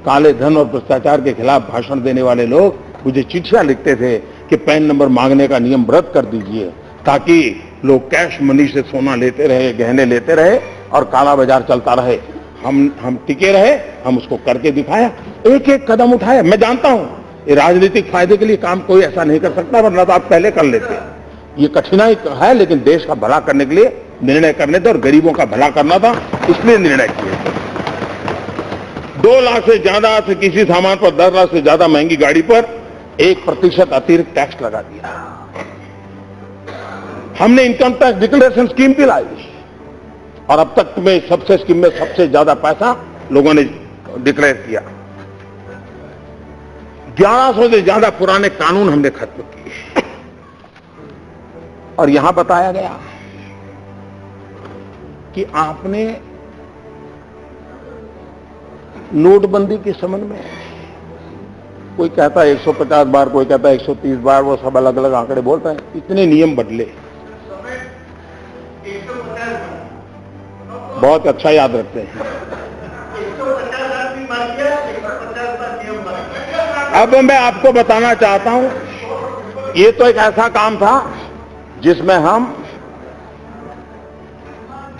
काले धन और भ्रष्टाचार के खिलाफ भाषण देने वाले लोग मुझे चिट्ठियां लिखते थे कि पैन नंबर मांगने का नियम रद्द कर दीजिए ताकि लोग कैश मनी से सोना लेते रहे, गहने लेते रहे और काला बाजार चलता रहे। हम टिके रहे, हम उसको करके दिखाया, एक एक कदम उठाया। मैं जानता हूं ये राजनीतिक फायदे के लिए काम कोई ऐसा नहीं कर सकता, वरना तो आप पहले कर लेते। ये कठिनाई है, लेकिन देश का भला करने के लिए निर्णय करने थे और गरीबों का भला करना था, इसलिए निर्णय किए थे। 2 लाख से ज्यादा से किसी सामान पर 10 लाख से ज्यादा महंगी गाड़ी पर 1% अतिरिक्त टैक्स लगा दिया। हमने इनकम टैक्स डिक्लेरेशन स्कीम भी लाई और अब तक में सबसे स्कीम में सबसे ज्यादा पैसा लोगों ने डिक्लेयर किया। 1100 से ज्यादा पुराने कानून हमने खत्म किए और यहां बताया गया कि आपने नोटबंदी के संबंध में, कोई कहता है 150 बार, कोई कहता है 130 बार, वो सब अलग अलग आंकड़े बोलते हैं, इतने नियम बदले, बहुत अच्छा याद रखते हैं। अब मैं आपको बताना चाहता हूं, ये तो एक ऐसा काम था जिसमें हम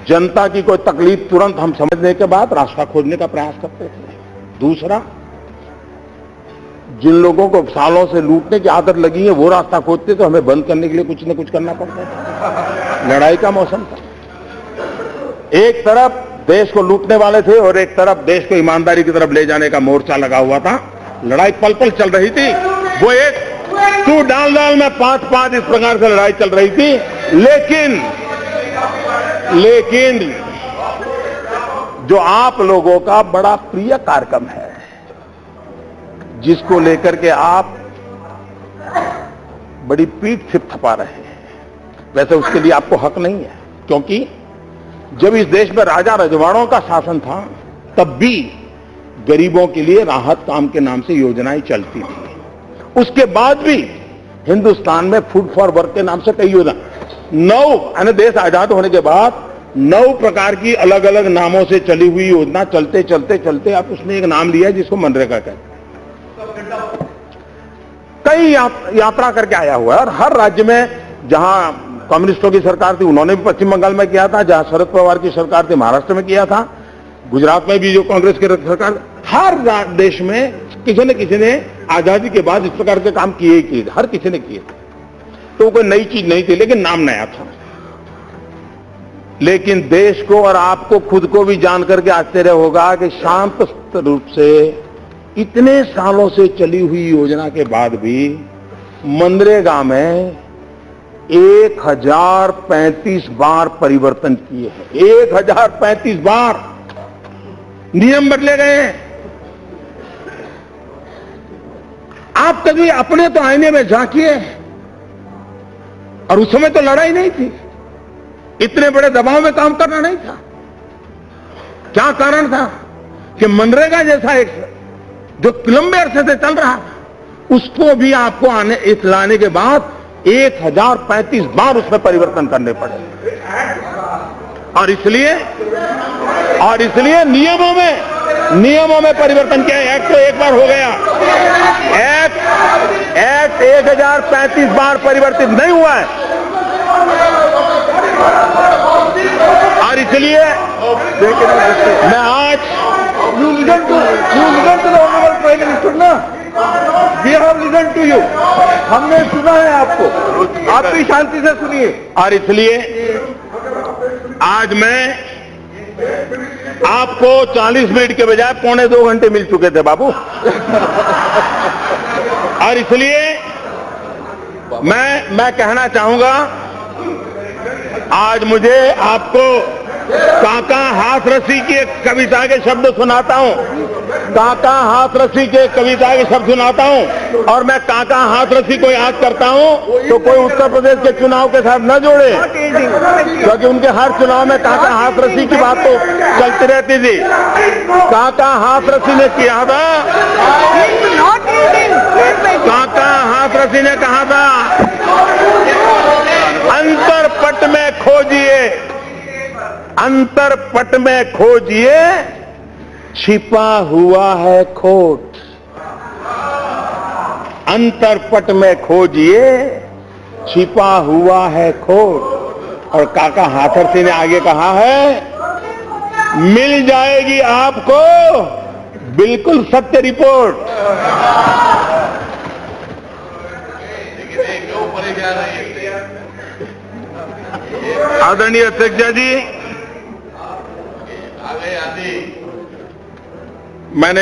जनता की कोई तकलीफ तुरंत हम समझने के बाद रास्ता खोजने का प्रयास करते थे। दूसरा, जिन लोगों को सालों से लूटने की आदत लगी है वो रास्ता खोजते तो हमें बंद करने के लिए कुछ न कुछ करना पड़ता था। लड़ाई का मौसम था, एक तरफ देश को लूटने वाले थे और एक तरफ देश को ईमानदारी की तरफ ले जाने का मोर्चा लगा हुआ था। लड़ाई पल पल चल रही थी, वो एक तू डाल डाल में 5-5 इस प्रकार से लड़ाई चल रही थी। लेकिन जो आप लोगों का बड़ा प्रिय कार्यक्रम है, जिसको लेकर के आप बड़ी पीठ थपथपा रहे हैं, वैसे उसके लिए आपको हक नहीं है, क्योंकि जब इस देश में राजा रजवाड़ों का शासन था तब भी गरीबों के लिए राहत काम के नाम से योजनाएं चलती थी। उसके बाद भी हिंदुस्तान में फूड फॉर वर्क के नाम से कई योजना, 9 देश आजाद होने के बाद 9 प्रकार की अलग अलग नामों से चली हुई योजना चलते चलते चलते अब उसने एक नाम लिया जिसको मनरेगा कहते हैं। कई यात्रा करके आया हुआ है और हर राज्य में, जहां कम्युनिस्टों की सरकार थी उन्होंने भी पश्चिम बंगाल में किया था, जहां शरद पवार की सरकार थी महाराष्ट्र में किया था, गुजरात में भी जो कांग्रेस की सरकार, हर देश में किसी ने आजादी के बाद इस प्रकार के काम किए ही किए, हर किसी ने किए। तो कोई नई चीज नहीं थी, लेकिन नाम नया था। लेकिन देश को और आपको खुद को भी जान करके आश्चर्य होगा कि शांत रूप से इतने सालों से चली हुई योजना के बाद भी मनरेगा में 1035 बार परिवर्तन किए हैं। 1035 बार नियम बदले गए हैं। आप कभी अपने तो आईने में झांकिए, और उस समय तो लड़ाई नहीं थी, इतने बड़े दबाव में काम करना नहीं था। क्या कारण था कि मनरेगा जैसा एक जो लंबे अरसे से चल रहा था, उसको भी आपको लाने के बाद 1035 बार उसमें परिवर्तन करने पड़े। और इसलिए नियमों में परिवर्तन किया। एक्ट तो एक बार हो गया, एक्ट 1035 बार परिवर्तित नहीं हुआ है। और इसलिए मैं आज listen to the honorable Prime Minister ना, we have listened to you, हमने सुना है आपको, आप भी शांति से सुनिए। और इसलिए आज मैं आपको 40 मिनट के बजाय 1.25 घंटे मिल चुके थे बाबू। और इसलिए मैं कहना चाहूंगा, आज मुझे आपको काका हाथरसी की एक कविता के शब्द सुनाता हूं। काका हाथरसी के कविता के शब्द सुनाता हूं, और मैं काका हाथरसी को याद करता हूं तो कोई उत्तर प्रदेश के चुनाव के साथ न जोड़े, क्योंकि उनके हर चुनाव में काका हाथरसी की बात तो चलती रहती थी। काका हाथरसी ने किया था, काका हाथरसी ने कहा था, अंतरपट में खोजिए, अंतरपट में खोजिए, छिपा हुआ है खोट। अंतरपट में खोजिए, छिपा हुआ है खोट। और काका हाथरसी ने आगे कहा है, मिल जाएगी आपको बिल्कुल सत्य रिपोर्ट। आदरणीय अध्यक्ष जी, मैंने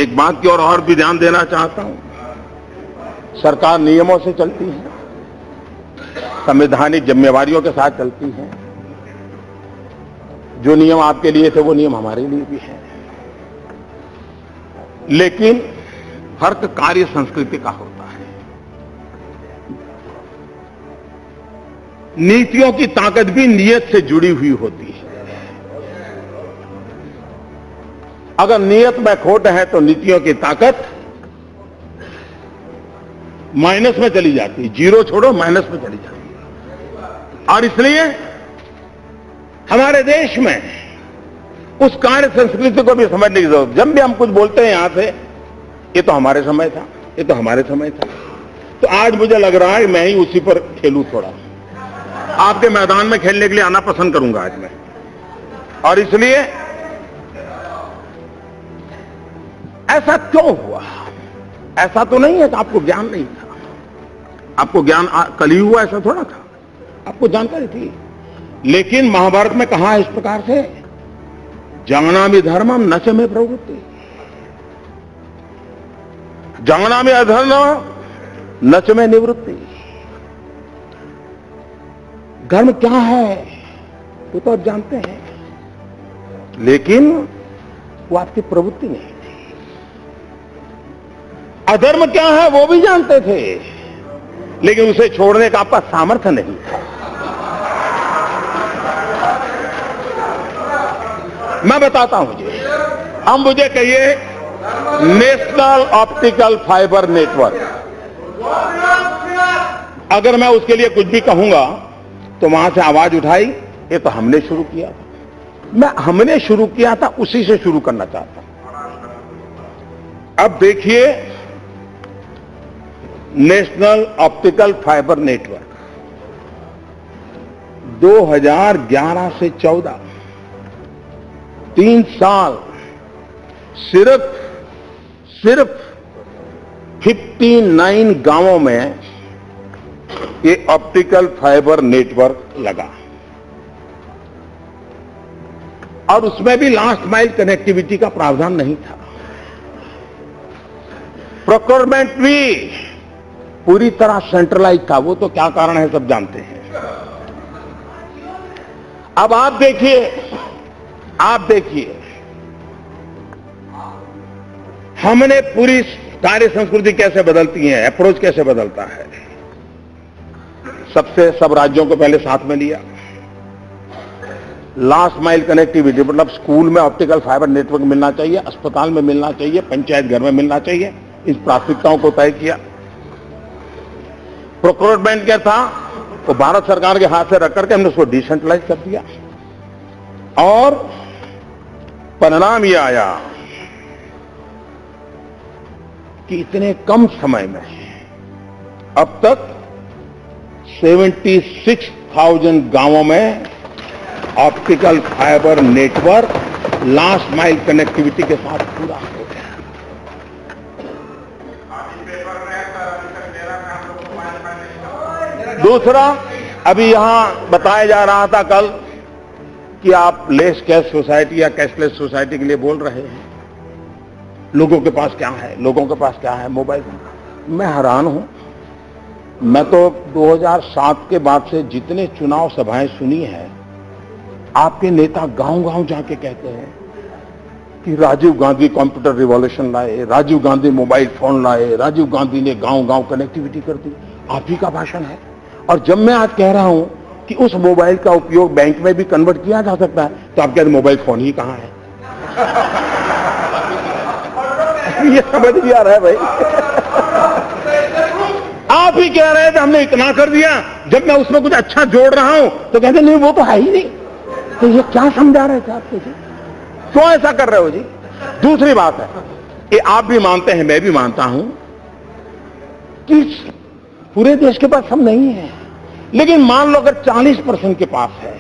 एक बात की ओर और भी ध्यान देना चाहता हूं। सरकार नियमों से चलती है, संवैधानिक जिम्मेवारियों के साथ चलती है। जो नियम आपके लिए थे वो नियम हमारे लिए भी है, लेकिन फर्क कार्य संस्कृति का होता है। नीतियों की ताकत भी नियत से जुड़ी हुई होती है। अगर नियत में खोट है तो नीतियों की ताकत माइनस में चली जाती है, जीरो छोड़ो माइनस में चली जाती है। और इसलिए हमारे देश में उस कार्य संस्कृति को भी समझने की जरूरत। जब भी हम कुछ बोलते हैं यहां से, ये तो हमारे समय था, ये तो हमारे समय था, तो आज मुझे लग रहा है कि मैं ही उसी पर खेलूं थोड़ा। आपके मैदान में खेलने के लिए आना पसंद करूंगा आज मैं। और इसलिए ऐसा क्यों हुआ? ऐसा तो नहीं है कि आपको ज्ञान नहीं था। आपको ज्ञान कल ही हुआ ऐसा थोड़ा था, आपको जानकारी थी। लेकिन महाभारत में कहा है इस प्रकार से, जानामि धर्मम न च मे प्रवृत्ति, जानामि अधर्मम न च मे निवृत्ति। धर्म क्या है वो तो आप जानते हैं, लेकिन वो आपकी प्रवृत्ति नहीं थी। अधर्म क्या है वो भी जानते थे, लेकिन उसे छोड़ने का आपका सामर्थ्य नहीं था। मैं बताता हूं जी, हम मुझे कहिए नेशनल ऑप्टिकल फाइबर नेटवर्क, अगर मैं उसके लिए कुछ भी कहूंगा तो वहां से आवाज उठाई, ये तो हमने शुरू किया था। मैं हमने शुरू किया था उसी से शुरू करना चाहता हूं। अब देखिए, नेशनल ऑप्टिकल फाइबर नेटवर्क 2011 से 14 3 साल सिर्फ 59 गांवों में ये ऑप्टिकल फाइबर नेटवर्क लगा, और उसमें भी लास्ट माइल कनेक्टिविटी का प्रावधान नहीं था। प्रोक्योरमेंट भी पूरी तरह सेंट्रलाइज था। वो तो क्या कारण है सब जानते हैं। अब आप देखिए हमने पूरी कार्य संस्कृति कैसे बदलती है, अप्रोच कैसे बदलता है। सब राज्योों को पहले साथ में लिया। लास्ट माइल कनेक्टिविटी मतलब स्कूल में ऑप्टिकल फाइबर नेटवर्क मिलना चाहिए, अस्पताल में मिलना चाहिए, पंचायत घर में मिलना चाहिए, इन प्राथमिकताओं को तय किया। प्रोक्योरमेंट क्या था, वो भारत सरकार के हाथ से रख करके हमने उसको डिसेंट्रलाइज कर दिया, और परिणाम यह आया कि इतने कम समय में अब तक 76,000 गांवों में optical fibre network last mile connectivity के साथ पूरा हो गया। दूसरा, अभी यहां बताया जा रहा था कल कि आप लेस कैश सोसाइटी या कैशलेस सोसाइटी के लिए बोल रहे हैं। लोगों के पास क्या है, लोगों के पास क्या है, मोबाइल। मैं हैरान हूं। मैं तो 2007 के बाद से जितने चुनाव सभाएं सुनी है, आपके नेता गांव-गांव जाके कहते हैं कि राजीव गांधी कंप्यूटर रिवॉल्यूशन लाए, राजीव गांधी मोबाइल फोन लाए, राजीव गांधी ने गांव-गांव कनेक्टिविटी कर दी। आप ही का भाषण है। और जब मैं आज कह रहा हूं कि उस मोबाइल का उपयोग बैंक में भी कन्वर्ट किया जा सकता है, तो आप कहते हैं मोबाइल फोन ही कहां है। ये समझ भी आ रहा है भाई। आप ही कह रहे थे हमने इतना कर दिया, जब मैं उसमें कुछ अच्छा जोड़ रहा हूं तो कहते नहीं वो तो है ही नहीं। तो ये क्या समझा रहे थे आपको जी? क्यों ऐसा कर रहे हो जी? दूसरी बात है, ये आप भी मानते हैं, मैं भी मानता हूं कि पूरे देश के पास सब नहीं है, लेकिन मान लो अगर 40% के पास है,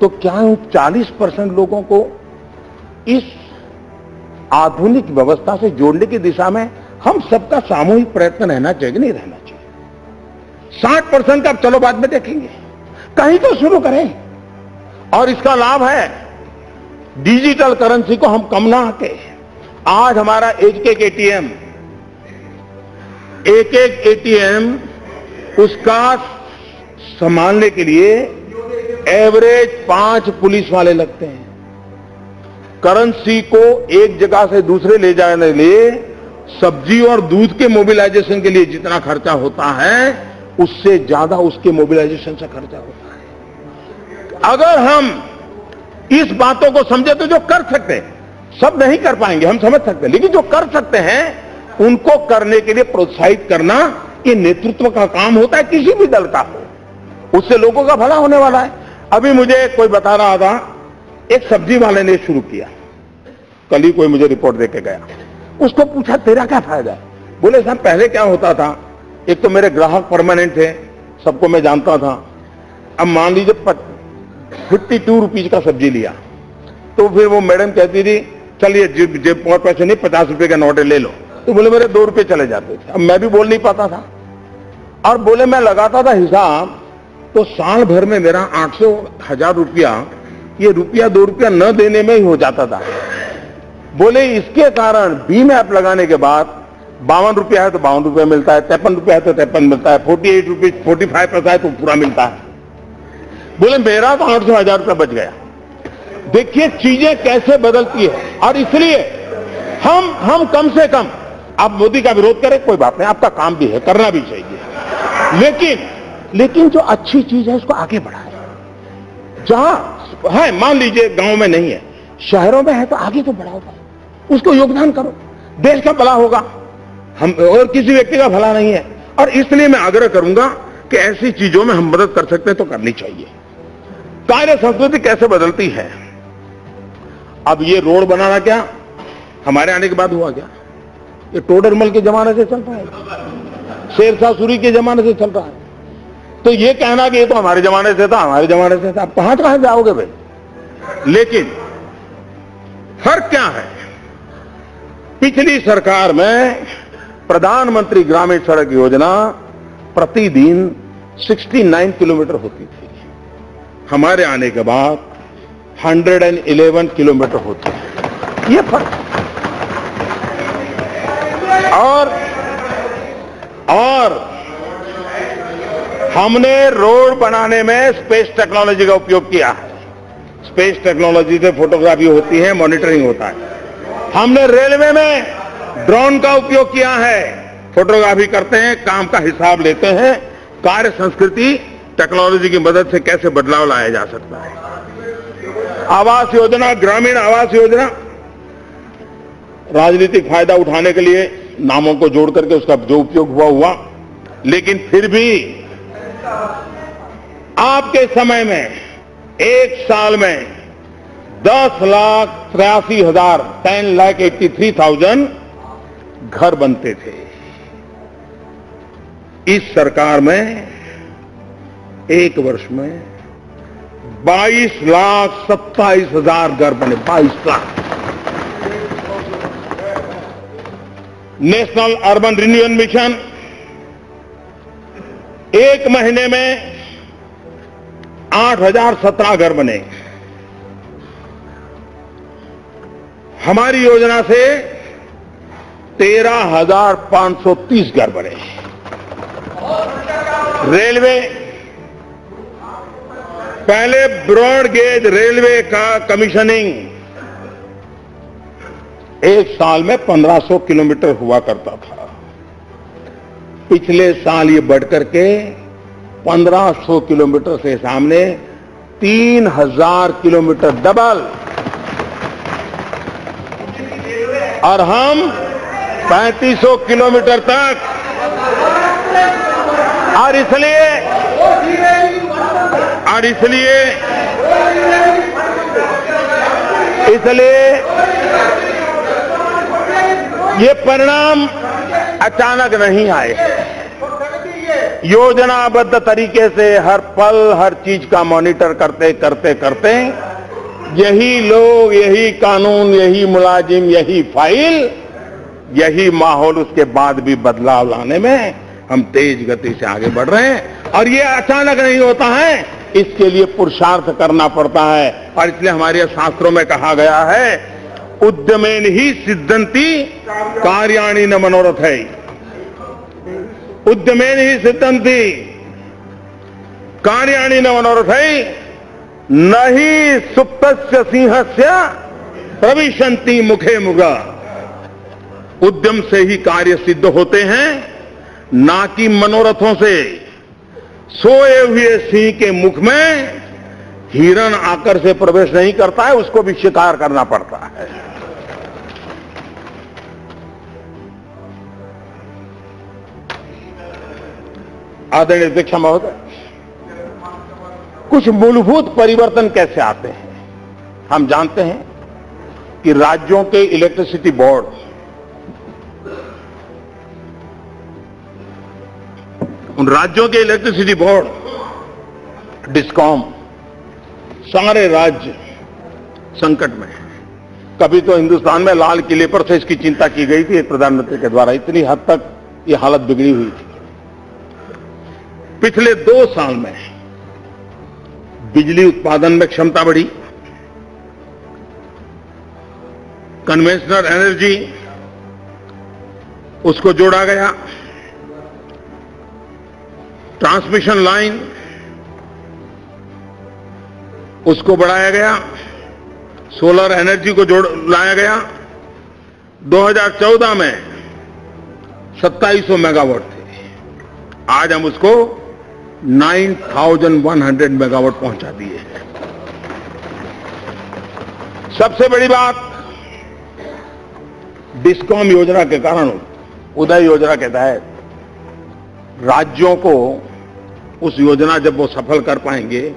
तो क्या उन 40% लोगों को इस आधुनिक व्यवस्था से जोड़ने की दिशा में हम सबका सामूहिक प्रयत्न रहना चाहिए कि नहीं रहना चाहिए? 60% का चलो बाद में देखेंगे, कहीं तो शुरू करें। और इसका लाभ है, डिजिटल करेंसी को हम कम ना आके, आज हमारा एक एटीएम उसका संभालने के लिए एवरेज 5 पुलिस वाले लगते हैं। करेंसी को एक जगह से दूसरे ले जाने के लिए सब्जी और दूध के मोबिलाइजेशन के लिए जितना खर्चा होता है, उससे ज्यादा उसके मोबिलाइजेशन से खर्चा होता है। अगर हम इस बातों को समझे तो जो कर सकते हैं, सब नहीं कर पाएंगे, हम समझ सकते हैं, लेकिन जो कर सकते हैं उनको करने के लिए प्रोत्साहित करना ये नेतृत्व का काम होता है, किसी भी दल का हो। उससे लोगों का भला होने वाला है। अभी मुझे कोई बता रहा था, एक सब्जी वाले ने शुरू किया, कल ही कोई मुझे रिपोर्ट देके गया। उसको पूछा तेरा क्या फायदा है? बोले साहब पहले क्या होता था, एक तो मेरे ग्राहक परमानेंट थे, सबको मैं जानता था। अब मान लीजिए 52 रुपीज का सब्जी लिया तो फिर वो मैडम कहती थी चलिए जेब और पैसे नहीं, 50 रुपए का नोट ले लो, तो बोले मेरे 2 रुपए चले जाते थे। अब मैं भी बोल नहीं पाता था, और बोले मैं लगाता था हिसाब, तो साल भर में मेरा 800-1000 रुपया, ये रुपया 2 रुपया न देने में ही हो जाता था। बोले इसके कारण भीम ऐप लगाने के बाद 52 रुपया है तो 52 रुपया मिलता है, 53 रुपया है तो 53 मिलता है, 48 रुपीज 45 पैसा है तो पूरा मिलता है। बोले मेरा तो 800-1000 रुपया बच गया। देखिए चीजें कैसे बदलती है, और इसलिए हम कम से कम, आप मोदी का विरोध करें कोई बात नहीं, आपका काम भी है, करना भी चाहिए, लेकिन जो अच्छी चीज है उसको आगे बढ़ाए। जहां है मान लीजिए गांव में नहीं है, शहरों में है तो आगे तो बढ़ाओ, उसको योगदान करो, देश का भला होगा, हम और किसी व्यक्ति का भला नहीं है। और इसलिए मैं आग्रह करूंगा कि ऐसी चीजों में हम मदद कर सकते हैं तो करनी चाहिए। कार्य संस्कृति कैसे बदलती है, अब ये रोड बनाना क्या हमारे आने के बाद हुआ क्या? ये टोडरमल के जमाने से चल रहा है, शेरशाह सूरी के जमाने से चल रहा है। तो ये कहना कि ये तो हमारे जमाने से था, हमारे जमाने से था, आप कहां जाओगे भाई? लेकिन फर्क क्या है, पिछली सरकार में प्रधानमंत्री ग्रामीण सड़क योजना प्रतिदिन 69 किलोमीटर होती थी, हमारे आने के बाद 111 किलोमीटर होती है। ये फर्क। और हमने रोड बनाने में स्पेस टेक्नोलॉजी का उपयोग किया है। स्पेस टेक्नोलॉजी से फोटोग्राफी होती है, मॉनिटरिंग होता है। हमने रेलवे में ड्रोन का उपयोग किया है, फोटोग्राफी करते हैं, काम का हिसाब लेते हैं। कार्य संस्कृति टेक्नोलॉजी की मदद से कैसे बदलाव लाया जा सकता है। आवास योजना, ग्रामीण आवास योजना, राजनीतिक फायदा उठाने के लिए नामों को जोड़ करके उसका जो उपयोग हुआ, लेकिन फिर भी आपके समय में एक साल में 10,83,000 10,83,000 घर बनते थे। इस सरकार में एक वर्ष में 22,27,000 घर बने, 22 lakh. National urban renewal mission एक महीने में 8,017 घर बने। हमारी योजना से 13,530 घर बने। रेलवे, पहले ब्रॉड गेज रेलवे का कमीशनिंग एक साल में 1500 किलोमीटर हुआ करता था। पिछले साल ये बढ़कर के 1500 किलोमीटर से सामने 3,000 किलोमीटर, डबल। और हम 3500 किलोमीटर तक। और इसलिए ये परिणाम अचानक नहीं आए। योजनाबद्ध तरीके से हर पल हर चीज का मॉनिटर करते करते यही लोग, यही कानून, यही मुलाजिम, यही फाइल, यही माहौल, उसके बाद भी बदलाव लाने में हम तेज गति से आगे बढ़ रहे हैं। और ये अचानक नहीं होता है, इसके लिए पुरुषार्थ करना पड़ता है। और इसलिए हमारे शास्त्रों में कहा गया है, उद्यमेन ही सिद्धंति कार्याणि न मनोरथ है। उद्यमेन ही सिद्धंति कार्याणि न मनोरथ है, नहीं सुप्तस्य सिंहस्य प्रविशन्ति मुखे मुगा। उद्यम से ही कार्य सिद्ध होते हैं, ना कि मनोरथों से। सोए हुए सिंह के मुख में हिरण आकर से प्रवेश नहीं करता है, उसको भी शिकार करना पड़ता है। आदरणीय अध्यक्ष महोदय, कुछ मूलभूत परिवर्तन कैसे आते हैं? हम जानते हैं कि राज्यों के इलेक्ट्रिसिटी बोर्ड उन राज्यों के इलेक्ट्रिसिटी बोर्ड डिस्कॉम सारे राज्य संकट में हैं। कभी तो हिंदुस्तान में लाल किले पर से इसकी चिंता की गई थी प्रधानमंत्री के द्वारा, इतनी हद तक ये हालत बिगड़ी हुई थी। पिछले 2 साल में बिजली उत्पादन में क्षमता बढ़ी, कन्वेंशनल एनर्जी उसको जोड़ा गया, ट्रांसमिशन लाइन उसको बढ़ाया गया, सोलर एनर्जी को जोड़ लाया गया। 2014 में 2700 मेगावाट थे, आज हम उसको 9100 मेगावाट पहुंचा दिए। सबसे बड़ी बात, डिस्कॉम योजना के कारण, उदय योजना के तहत राज्यों को उस योजना जब वो सफल कर पाएंगे,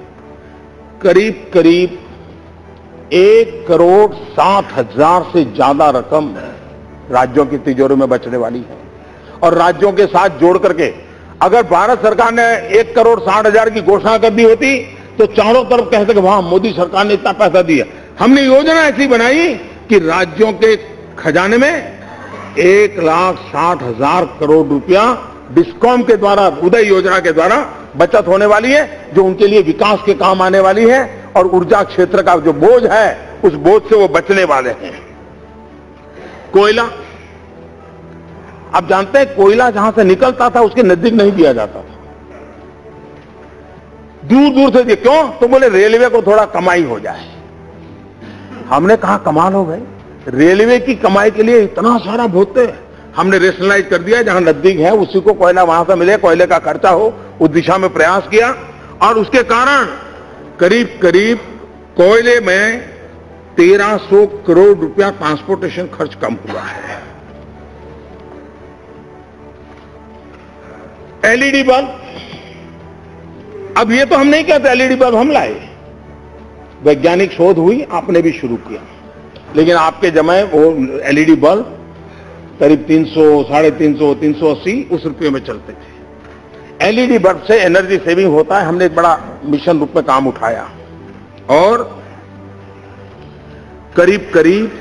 करीब करीब 1,60,00,000 से ज्यादा रकम राज्यों की तिजोरी में बचने वाली है। और राज्यों के साथ जोड़ करके अगर भारत सरकार ने 1,60,00,000 की घोषणा कर दी होती तो चारों तरफ कहते कि वहां मोदी सरकार ने इतना पैसा दिया। हमने योजना ऐसी बनाई कि राज्यों के खजाने में 1,60,000 करोड़ रुपया डिस्कॉम के द्वारा, उदय योजना के द्वारा बचत होने वाली है, जो उनके लिए विकास के काम आने वाली है। और ऊर्जा क्षेत्र का जो बोझ है, उस बोझ से वो बचने वाले हैं। कोयला, आप जानते हैं कोयला जहां से निकलता था उसके नजदीक नहीं दिया जाता था, दूर दूर से दिया। क्यों? तो बोले रेलवे को थोड़ा कमाई हो जाए। हमने कहा कमाल हो गई, रेलवे की कमाई के लिए इतना सारा भोगते, हमने रेशनलाइज कर दिया, जहां नजदीक है उसी को कोयला वहां से मिले, कोयले का खर्चा हो, उस दिशा में प्रयास किया। और उसके कारण करीब करीब कोयले में 1300 करोड़ रुपया ट्रांसपोर्टेशन खर्च कम हुआ है। एलईडी बल्ब, अब ये तो हम नहीं कहते एलईडी बल्ब हम लाए, वैज्ञानिक शोध हुई, आपने भी शुरू किया, लेकिन आपके जमाने वो एलईडी बल्ब करीब 300, 350, 380 उस रुपये में चलते थे। एलईडी बल्ब से एनर्जी सेविंग होता है। हमने एक बड़ा मिशन रूप में काम उठाया और करीब करीब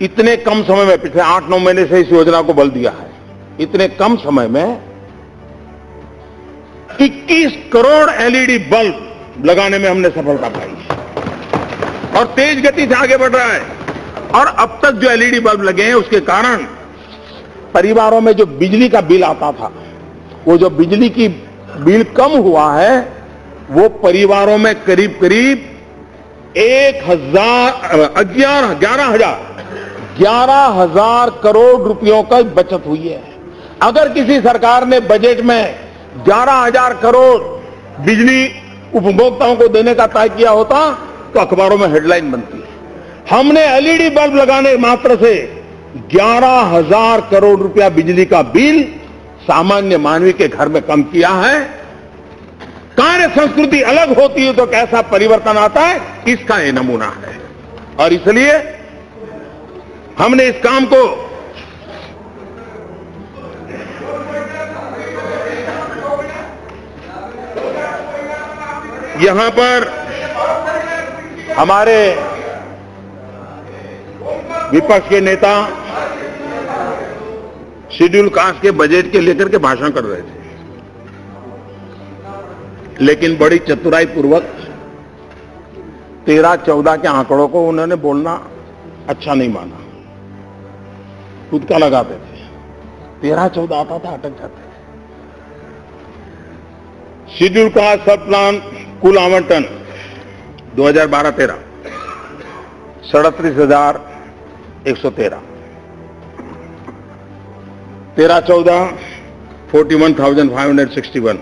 इतने कम समय में, पिछले 8-9 महीने से इस योजना को बल दिया है, इतने कम समय में 21 करोड़ एलईडी बल्ब लगाने में हमने सफलता पाई और तेज गति से आगे बढ़ रहा है। और अब तक जो एलईडी बल्ब लगे हैं उसके कारण परिवारों में जो बिजली का बिल आता था, वो जो बिजली की बिल कम हुआ है, वो परिवारों में करीब करीब 11,000 करोड़ रुपयों का बचत हुई है। अगर किसी सरकार ने बजट में 11,000 करोड़ बिजली उपभोक्ताओं को देने का तय किया होता तो अखबारों में हेडलाइन बनती है। हमने एलईडी बल्ब लगाने मात्र से 11,000 करोड़ रुपया बिजली का बिल सामान्य मानवी के घर में कम किया है। कार्य संस्कृति अलग होती है तो कैसा परिवर्तन आता है, इसका ये नमूना है। और इसलिए हमने इस काम को यहां पर हमारे विपक्ष के नेता शेड्यूल कास्ट के बजट के लेकर के भाषण कर रहे थे, लेकिन बड़ी चतुराई पूर्वक 13-14 के आंकड़ों को उन्होंने बोलना अच्छा नहीं माना, खुद का लगाते थे। 13-14 आता था, अटक जाते। शेड्यूल कास्ट सब प्लान कुल आवंटन 2012-13 37,113, 13-14 41,561,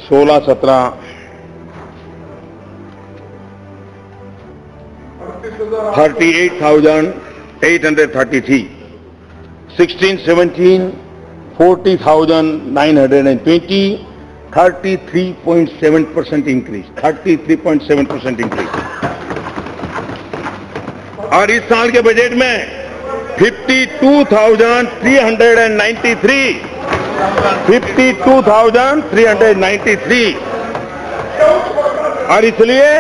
16-17 38,833, 16-17 40,920, 33.7% increase, 33.7% increase. और इस साल के बजट में 52,393, 52,393, और इसलिए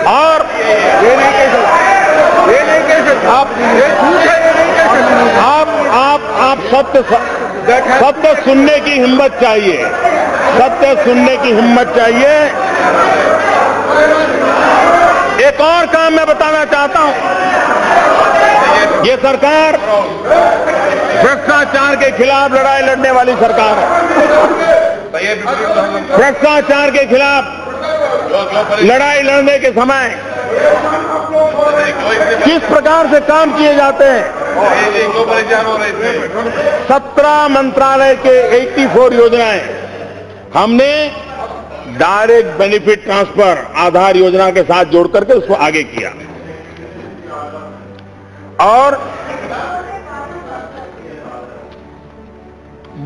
और ये नहीं कह सकते आप, ये झूठ है, ये नहीं कह सकते आप सत्य सुनने की हिम्मत चाहिए, सत्य सुनने की हिम्मत चाहिए। एक और काम मैं बताना चाहता हूं, ये सरकार भ्रष्टाचार के खिलाफ लड़ाई लड़ने वाली सरकार है। भ्रष्टाचार के खिलाफ लड़ाई लड़ने के समय किस प्रकार से काम किए जाते हैं। 17 मंत्रालय के 84 योजनाएं हमने डायरेक्ट बेनिफिट ट्रांसफर आधार योजना के साथ जोड़ करके उसको आगे किया, और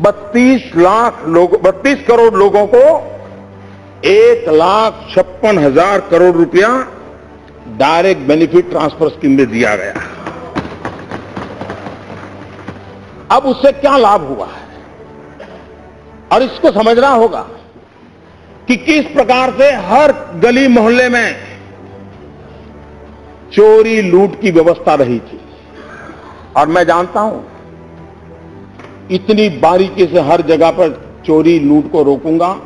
32 करोड़ लोगों को 1,56,000 करोड़ रुपया डायरेक्ट बेनिफिट ट्रांसफर स्कीम में दिया गया। अब उससे क्या लाभ हुआ है, और इसको समझना होगा कि किस प्रकार से हर गली मोहल्ले में चोरी लूट की व्यवस्था रही थी। और मैं जानता हूं इतनी बारीकी से हर जगह पर चोरी लूट को रोकूंगा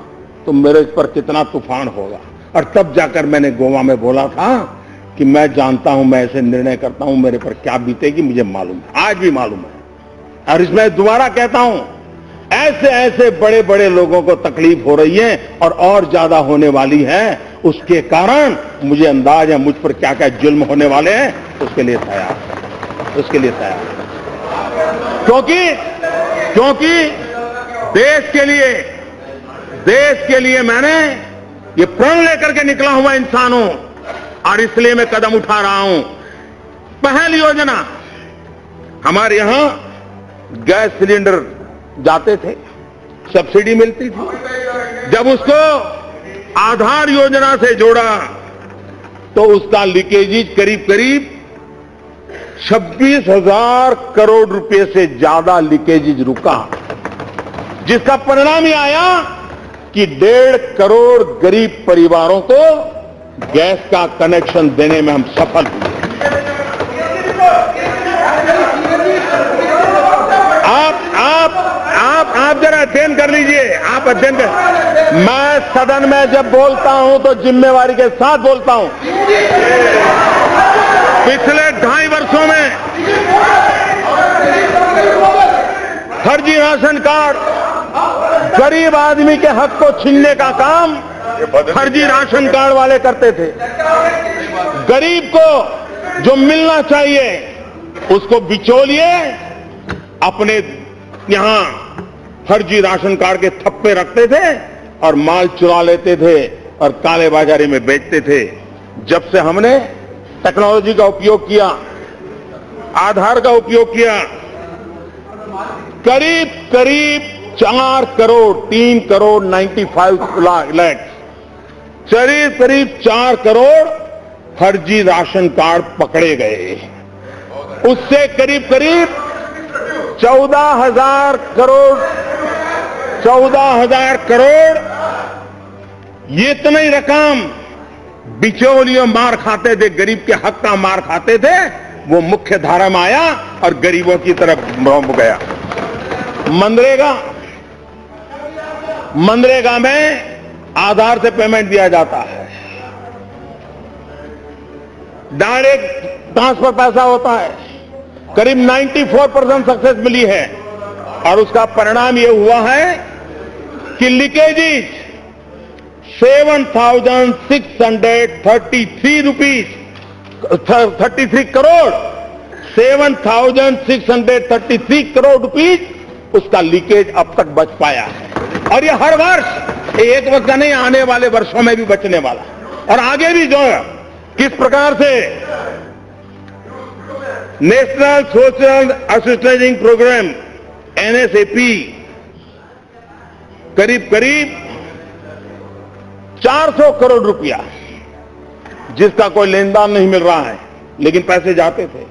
तो मेरे पर कितना तूफान होगा। और तब जाकर मैंने गोवा में बोला था कि मैं जानता हूं, मैं ऐसे निर्णय करता हूं, मेरे पर क्या बीतेगी मुझे मालूम है, आज भी मालूम है। और इसमें दोबारा कहता हूं, ऐसे ऐसे बड़े बड़े लोगों को तकलीफ हो रही है और ज्यादा होने वाली है। उसके कारण मुझे अंदाज है मुझ पर क्या क्या जुल्म होने वाले हैं, उसके लिए तैयार, उसके लिए तैयार। क्योंकि देश के लिए मैंने ये प्रण लेकर के निकला हुआ इंसान हूं, और इसलिए मैं कदम उठा रहा हूं। पहली योजना, हमारे यहां गैस सिलेंडर जाते थे, सब्सिडी मिलती थी। जब उसको आधार योजना से जोड़ा तो उसका लीकेजेज करीब 26,000 करोड़ रुपए से ज्यादा लीकेजेज रुका, जिसका परिणाम ये आया कि 1.5 करोड़ गरीब परिवारों को गैस का कनेक्शन देने में हम सफल हुए। आप जरा अध्ययन कर लीजिए, आप अध्ययन कर। मैं सदन में जब बोलता हूं तो जिम्मेवारी के साथ बोलता हूं। पिछले 2.5 वर्षों में फर्जी राशन कार्ड, गरीब आदमी के हक को छीनने का काम फर्जी राशन कार्ड वाले करते थे। गरीब को जो मिलना चाहिए उसको बिचौलिए अपने यहां फर्जी राशन कार्ड के थप्पे रखते थे और माल चुरा लेते थे और काले बाजारी में बेचते थे। जब से हमने टेक्नोलॉजी का उपयोग किया, आधार का उपयोग किया, करीब 4 करोड़ 3 करोड़ 95 लाख, करीब 4 करोड़ फर्जी राशन कार्ड पकड़े गए। उससे करीब 14,000 करोड़ ये इतनी रकम बिचौलियों मार खाते थे, गरीब के हक का मार खाते थे, वो मुख्य धारा में आया और गरीबों की तरफ गया। मनरेगा में आधार से पेमेंट दिया जाता है, डायरेक्ट ट्रांसफर पैसा होता है, करीब 94% सक्सेस मिली है। और उसका परिणाम यह हुआ है कि लीकेजेज 7,633 करोड़ 7,633 करोड़ रुपीज उसका लीकेज अब तक बच पाया है। और ये हर वर्ष, एक वक्त का नहीं, आने वाले वर्षों में भी बचने वाला। और आगे भी जो है किस प्रकार से national social assistance program NSAP करीब करीब 400 करोड़ रुपया, जिसका कोई लेन देन नहीं मिल रहा है लेकिन पैसे जाते थे।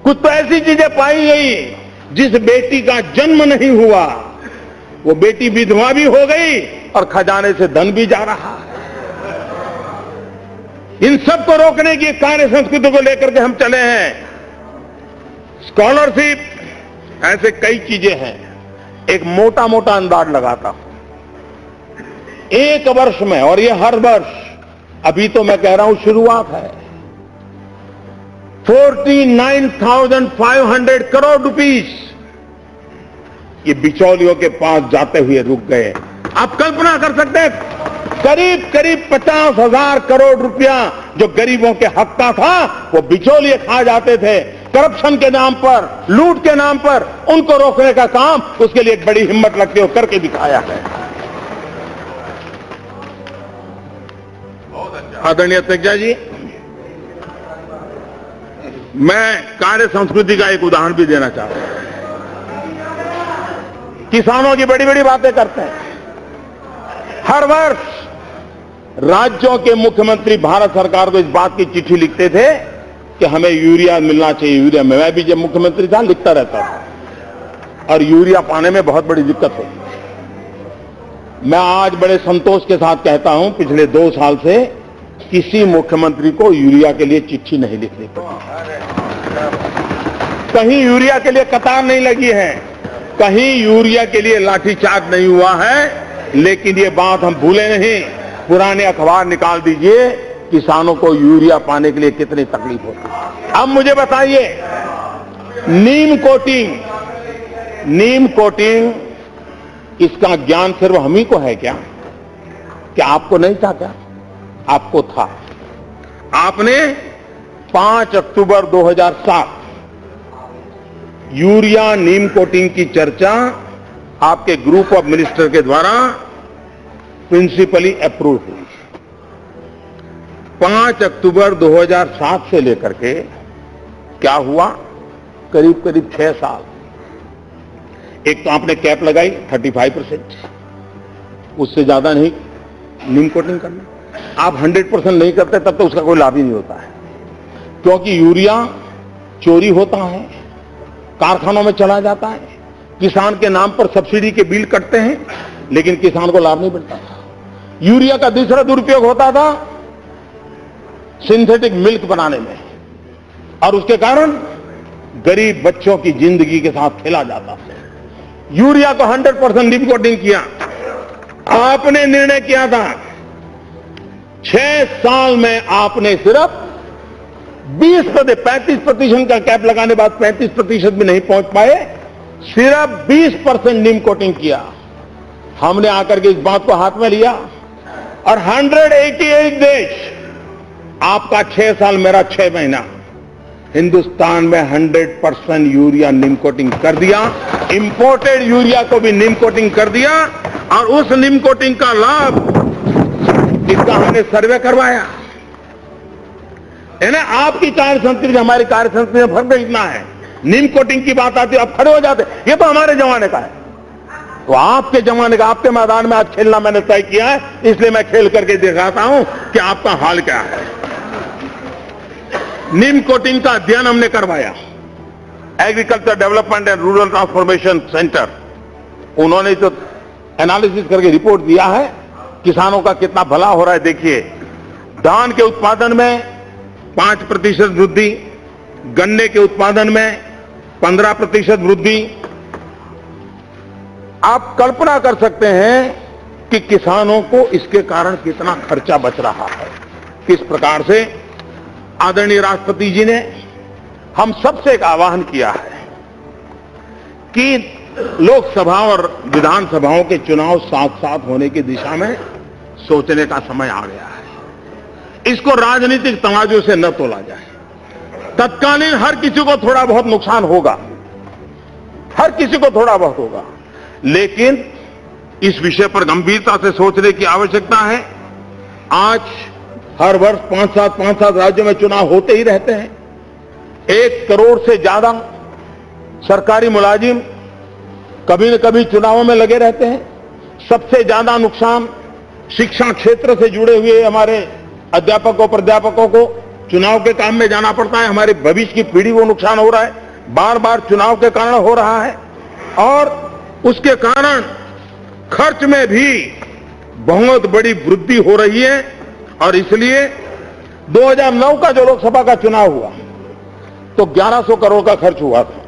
कुछ तो ऐसी चीजें पाई गई, जिस बेटी का जन्म नहीं हुआ वो बेटी विधवा भी हो गई और खजाने से धन भी जा रहा है। इन सब को रोकने की कार्य संस्कृति को लेकर के हम चले हैं। स्कॉलरशिप, ऐसे कई चीजें हैं। एक मोटा मोटा अंदाज लगाता हूं, एक वर्ष में, और ये हर वर्ष, अभी तो मैं कह रहा हूं शुरुआत है, 49,500 करोड़ रुपीस ये बिचौलियों के पास जाते हुए रुक गए। आप कल्पना कर सकते हैं, करीब करीब 50,000 करोड़ रुपया जो गरीबों के हक का था वो बिचौलिए खा जाते थे। करप्शन के नाम पर, लूट के नाम पर उनको रोकने का काम, उसके लिए एक बड़ी हिम्मत लगती है, करके दिखाया है। आदरणीय अध्यक्ष जी, मैं कार्य संस्कृति का एक उदाहरण भी देना चाहता हूं। किसानों की बड़ी बड़ी बातें करते हैं। हर वर्ष राज्यों के मुख्यमंत्री भारत सरकार को इस बात की चिट्ठी लिखते थे कि हमें यूरिया मिलना चाहिए, यूरिया। मैं भी जब मुख्यमंत्री था लिखता रहता था, और यूरिया पाने में बहुत बड़ी दिक्कत होती। मैं आज बड़े संतोष के साथ कहता हूं, पिछले 2 साल से किसी मुख्यमंत्री को यूरिया के लिए चिट्ठी नहीं लिखनी पड़ी। कहीं यूरिया के लिए कतार नहीं लगी है, कहीं यूरिया के लिए लाठीचार्ज नहीं हुआ है। लेकिन ये बात हम भूले नहीं, पुराने अखबार निकाल दीजिए, किसानों को यूरिया पाने के लिए कितनी तकलीफ होती है। अब मुझे बताइए, नीम कोटिंग, इसका ज्ञान सिर्फ हम ही को है क्या? क्या आपको नहीं था क्या? आपको था। आपने 5 अक्टूबर 2007 यूरिया नीम कोटिंग की चर्चा आपके ग्रुप ऑफ मिनिस्टर के द्वारा प्रिंसिपली अप्रूव हुई। 5 अक्टूबर 2007 से लेकर के क्या हुआ, करीब करीब 6 साल। एक तो आपने कैप लगाई 35%, उससे ज्यादा नहीं नीम कोटिंग करना। आप 100% नहीं करते तब तो उसका कोई लाभ ही नहीं होता है, क्योंकि यूरिया चोरी होता है, कारखानों में चला जाता है, किसान के नाम पर सब्सिडी के बिल कटते हैं, लेकिन किसान को लाभ नहीं मिलता। यूरिया का दूसरा दुरुपयोग होता था सिंथेटिक मिल्क बनाने में, और उसके कारण गरीब बच्चों की जिंदगी के साथ खेला जाता था। यूरिया को 100% नीम कोटिंग किया। आपने निर्णय किया था 6 साल में आपने सिर्फ 35% का कैप लगाने बाद 35% भी नहीं पहुंच पाए, सिर्फ 20% नीम कोटिंग किया। हमने आकर के इस बात को हाथ में लिया, और 188 देश, आपका 6 साल मेरा 6 महीना, हिंदुस्तान में 100% यूरिया नीम कोटिंग कर दिया। इंपोर्टेड यूरिया को भी नीम कोटिंग कर दिया, और उस नीम कोटिंग का लाभ, इसका हमने सर्वे करवाया है ना। आपकी कार्य संस्कृति हमारी कार्य संस्कृति में फर्क इतना है, नीम कोटिंग की बात आती है आप खड़े हो जाते, ये तो हमारे जमाने का है। तो आपके जमाने का, आपके मैदान में आज खेलना मैंने तय किया है, इसलिए मैं खेल करके दिखाता हूं कि आपका हाल क्या है। नीम कोटिंग का अध्ययन हमने करवाया, agriculture development and rural transformation centre, उन्होंने तो एनालिसिस करके रिपोर्ट दिया है, किसानों का कितना भला हो रहा है। देखिए, धान के उत्पादन में 5% वृद्धि, गन्ने के उत्पादन में 15% वृद्धि। आप कल्पना कर सकते हैं कि किसानों को इसके कारण कितना खर्चा बच रहा है। किस प्रकार से आदरणीय राष्ट्रपति जी ने हम सबसे एक आह्वान किया है कि लोकसभा और विधानसभाओं के चुनाव साथ साथ होने की दिशा में सोचने का समय आ गया है। इसको राजनीतिक तमाजों से न तोला जाए। तत्कालीन हर किसी को थोड़ा बहुत नुकसान होगा, हर किसी को थोड़ा बहुत होगा, लेकिन इस विषय पर गंभीरता से सोचने की आवश्यकता है। आज हर वर्ष 5-7 राज्यों में चुनाव होते ही रहते हैं। 1 करोड़ से ज्यादा सरकारी मुलाजिम कभी न कभी चुनावों में लगे रहते हैं। सबसे ज्यादा नुकसान शिक्षा क्षेत्र से जुड़े हुए हमारे अध्यापकों प्राध्यापकों को चुनाव के काम में जाना पड़ता है। हमारे भविष्य की पीढ़ी को नुकसान हो रहा है, बार बार चुनाव के कारण हो रहा है, और उसके कारण खर्च में भी बहुत बड़ी वृद्धि हो रही है। और इसलिए 2009 का जो लोकसभा का चुनाव हुआ तो 1100 करोड़ का खर्च हुआ था,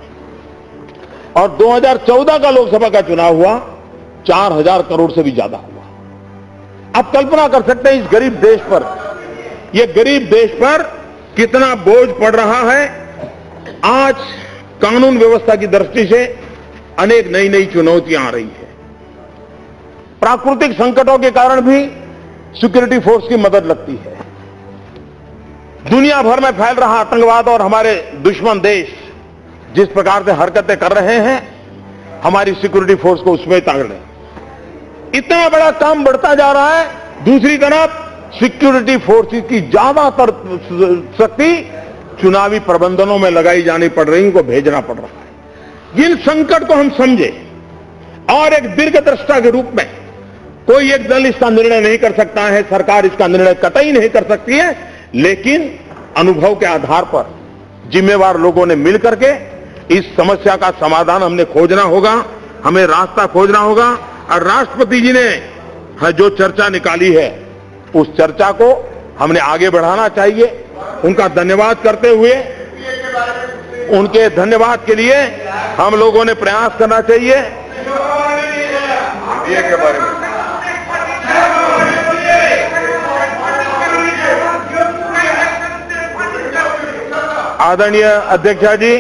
और 2014 का लोकसभा का चुनाव हुआ 4000 करोड़ से भी ज्यादा हुआ। आप कल्पना कर सकते हैं इस गरीब देश पर, ये गरीब देश पर कितना बोझ पड़ रहा है। आज कानून व्यवस्था की दृष्टि से अनेक नई नई चुनौतियां आ रही है। प्राकृतिक संकटों के कारण भी सिक्योरिटी फोर्स की मदद लगती है। दुनिया भर में फैल रहा आतंकवाद और हमारे दुश्मन देश जिस प्रकार से हरकतें कर रहे हैं, हमारी सिक्योरिटी फोर्स को उसमें ताड़ रहे हैं। इतना बड़ा काम बढ़ता जा रहा है, दूसरी तरफ सिक्योरिटी फोर्सेस की ज्यादातर शक्ति चुनावी प्रबंधनों में लगाई जानी पड़ रही, उनको भेजना पड़ रहा है। जिन संकट को हम समझे और एक दीर्घदृष्टा के रूप में कोई एक दल इसका निर्णय नहीं कर सकता है, सरकार इसका निर्णय कतई नहीं कर सकती है, लेकिन अनुभव के आधार पर जिम्मेवार लोगों ने मिलकर के इस समस्या का समाधान हमने खोजना होगा, हमें रास्ता खोजना होगा। और राष्ट्रपति जी ने जो चर्चा निकाली है उस चर्चा को हमने आगे बढ़ाना चाहिए। उनका धन्यवाद करते हुए, उनके धन्यवाद के लिए हम लोगों ने प्रयास करना चाहिए। ये के बारे में आदरणीय अध्यक्षा जी,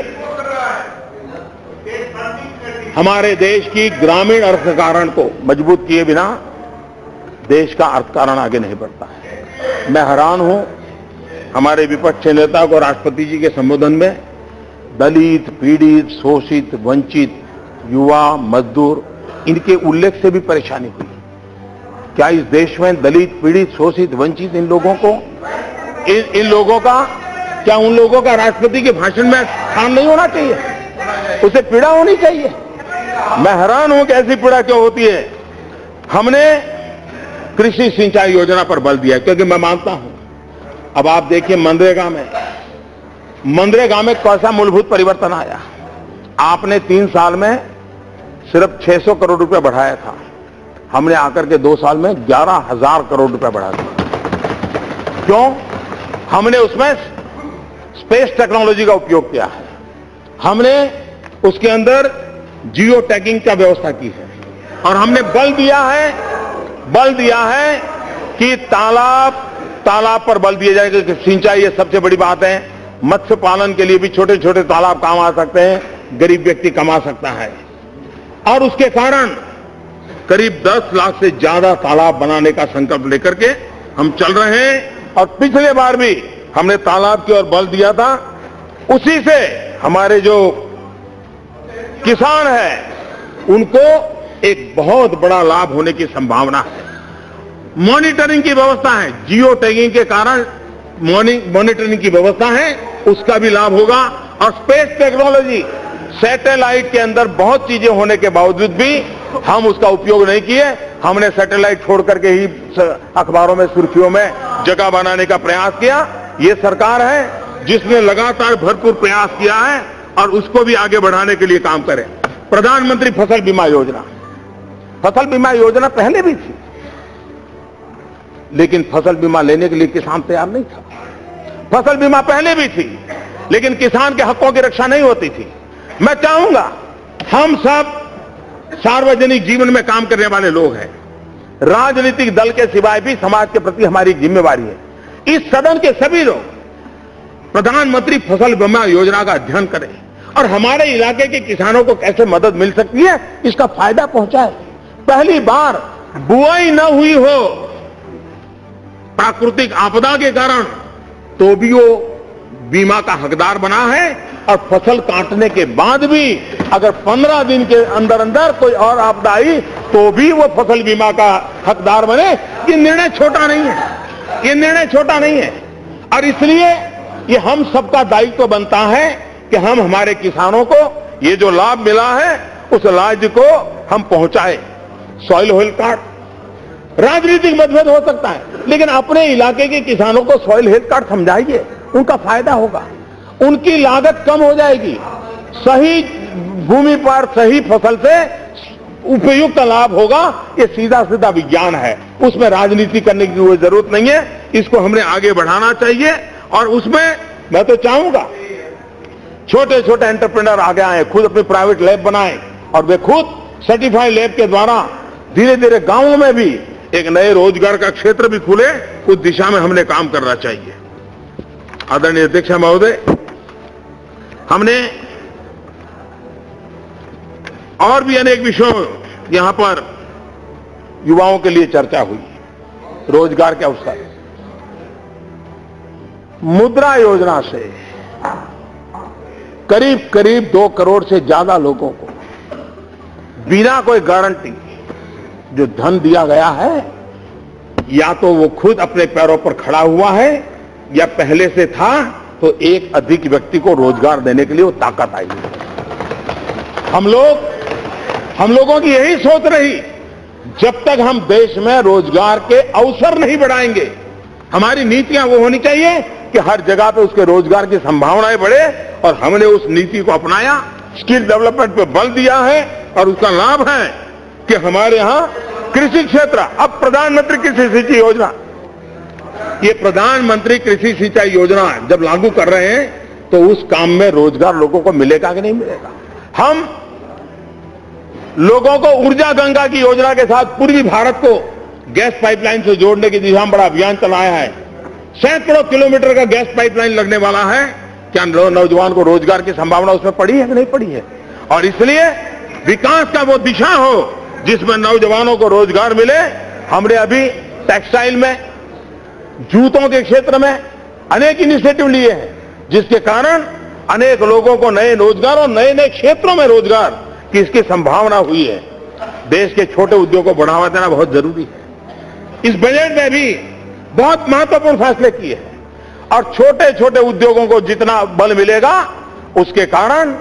हमारे देश की ग्रामीण अर्थकारण को मजबूत किए बिना देश का अर्थकारण आगे नहीं बढ़ता है। मैं हैरान हूं हमारे विपक्ष के नेता को राष्ट्रपति जी के संबोधन में दलित, पीड़ित, शोषित, वंचित, युवा, मजदूर, इनके उल्लेख से भी परेशानी हुई। क्या इस देश में दलित, पीड़ित, शोषित, वंचित इन लोगों का क्या उन लोगों का राष्ट्रपति के भाषण में स्थान नहीं होना चाहिए? उसे पीड़ा होनी चाहिए। मैं हैरान हूं कि ऐसी पीड़ा क्यों होती है। हमने कृषि सिंचाई योजना पर बल दिया क्योंकि मैं मानता हूं, अब आप देखिए मनरेगा में कैसा मूलभूत परिवर्तन आया। आपने 3 साल में सिर्फ 600 करोड़ रुपए बढ़ाया था, हमने आकर के 2 साल में 11,000 करोड़ रुपए बढ़ा दिया। क्यों? हमने उसमें स्पेस टेक्नोलॉजी का उपयोग किया है, हमने उसके अंदर जियो टैगिंग का व्यवस्था की है, और हमने बल दिया है कि तालाब पर बल दिया जाएगा कि सिंचाई, ये सबसे बड़ी बात है। मत्स्य पालन के लिए भी छोटे छोटे तालाब काम आ सकते हैं, गरीब व्यक्ति कमा सकता है, और उसके कारण करीब 10 लाख से ज्यादा तालाब बनाने का संकल्प लेकर के हम चल रहे हैं। और पिछले बार भी हमने तालाब की ओर बल दिया था, उसी से हमारे जो किसान हैं उनको एक बहुत बड़ा लाभ होने की संभावना है। मॉनिटरिंग की व्यवस्था है, जियो टैगिंग के कारण मॉनिटरिंग की व्यवस्था है, उसका भी लाभ होगा। और स्पेस टेक्नोलॉजी, सैटेलाइट के अंदर बहुत चीजें होने के बावजूद भी हम उसका उपयोग नहीं किए। हमने सैटेलाइट छोड़ करके ही अखबारों में, सुर्खियों में जगह बनाने का प्रयास किया। ये सरकार है जिसने लगातार भरपूर प्रयास किया है और उसको भी आगे बढ़ाने के लिए काम करें। प्रधानमंत्री फसल बीमा योजना पहले भी थी, लेकिन फसल बीमा लेने के लिए किसान तैयार नहीं था। फसल बीमा पहले भी थी, लेकिन किसान के हकों की रक्षा नहीं होती थी। मैं चाहूंगा हम सब सार्वजनिक जीवन में काम करने वाले लोग हैं, राजनीतिक दल के सिवाय भी समाज के प्रति हमारी जिम्मेवारी है। इस सदन के सभी लोग प्रधानमंत्री फसल बीमा योजना का अध्ययन करें और हमारे इलाके के किसानों को कैसे मदद मिल सकती है इसका फायदा पहुंचाए। पहली बार बुआई न हुई हो प्राकृतिक आपदा के कारण, तो भी वो बीमा का हकदार बना है, और फसल काटने के बाद भी अगर 15 दिन के अंदर अंदर कोई और आपदा आई तो भी वो फसल बीमा का हकदार बने। ये निर्णय छोटा नहीं है, ये निर्णय छोटा नहीं है और इसलिए ये हम सबका दायित्व बनता है कि हम हमारे किसानों को ये जो लाभ मिला है उस लाभ को हम पहुंचाए। सॉइल हेल्थ कार्ड राजनीतिक मतभेद हो सकता है, लेकिन अपने इलाके के किसानों को सॉइल हेल्थ कार्ड समझाइए, उनका फायदा होगा, उनकी लागत कम हो जाएगी, सही भूमि पर सही फसल से उपयुक्त लाभ होगा। ये सीधा सीधा विज्ञान है, उसमें राजनीति करने की कोई जरूरत नहीं है। इसको हमने आगे बढ़ाना चाहिए और उसमें मैं तो चाहूंगा छोटे छोटे एंटरप्रेन्योर आगे आए, खुद अपनी प्राइवेट लैब बनाएं और वे खुद सर्टिफाइड लैब के द्वारा धीरे धीरे गांवों में भी एक नए रोजगार का क्षेत्र भी खुले, उस दिशा में हमने काम करना चाहिए। आदरणीय अध्यक्ष महोदय, हमने और भी अनेक विषयों यहां पर युवाओं के लिए चर्चा हुई, रोजगार के अवसर, मुद्रा योजना से करीब करीब 2 करोड़ से ज्यादा लोगों को बिना कोई गारंटी जो धन दिया गया है, या तो वो खुद अपने पैरों पर खड़ा हुआ है या पहले से था तो एक अधिक व्यक्ति को रोजगार देने के लिए वो ताकत आई है। हम लोगों की यही सोच रही, जब तक हम देश में रोजगार के अवसर नहीं बढ़ाएंगे, हमारी नीतियां वो होनी चाहिए कि हर जगह पे उसके रोजगार की संभावनाएं बढ़े, और हमने उस नीति को अपनाया, स्किल डेवलपमेंट पे बल दिया है और उसका लाभ है कि हमारे यहां कृषि क्षेत्र, अब प्रधानमंत्री कृषि सिंचाई योजना, ये प्रधानमंत्री कृषि सिंचाई योजना जब लागू कर रहे हैं तो उस काम में रोजगार लोगों को मिलेगा कि नहीं मिलेगा। हम लोगों को ऊर्जा गंगा की योजना के साथ पूर्वी भारत को गैस पाइपलाइन से जोड़ने की दिशा में बड़ा अभियान चलाया है। सैकड़ों किलोमीटर का गैस पाइपलाइन लगने वाला है। क्या नौजवान को रोजगार की संभावना उसमें पड़ी है कि नहीं पड़ी है? और इसलिए विकास का वो दिशा हो जिसमें नौजवानों को रोजगार मिले। हमने अभी टेक्सटाइल में, जूतों के क्षेत्र में अनेक इनिशिएटिव लिए हैं, जिसके कारण अनेक लोगों को नए रोजगार और नए नए क्षेत्रों में रोजगार की इसकी संभावना हुई है। देश के छोटे उद्योग को बढ़ावा देना बहुत जरूरी है। इस बजट में भी बहुत महत्वपूर्ण फैसले किए हैं और छोटे छोटे उद्योगों को जितना बल मिलेगा उसके कारण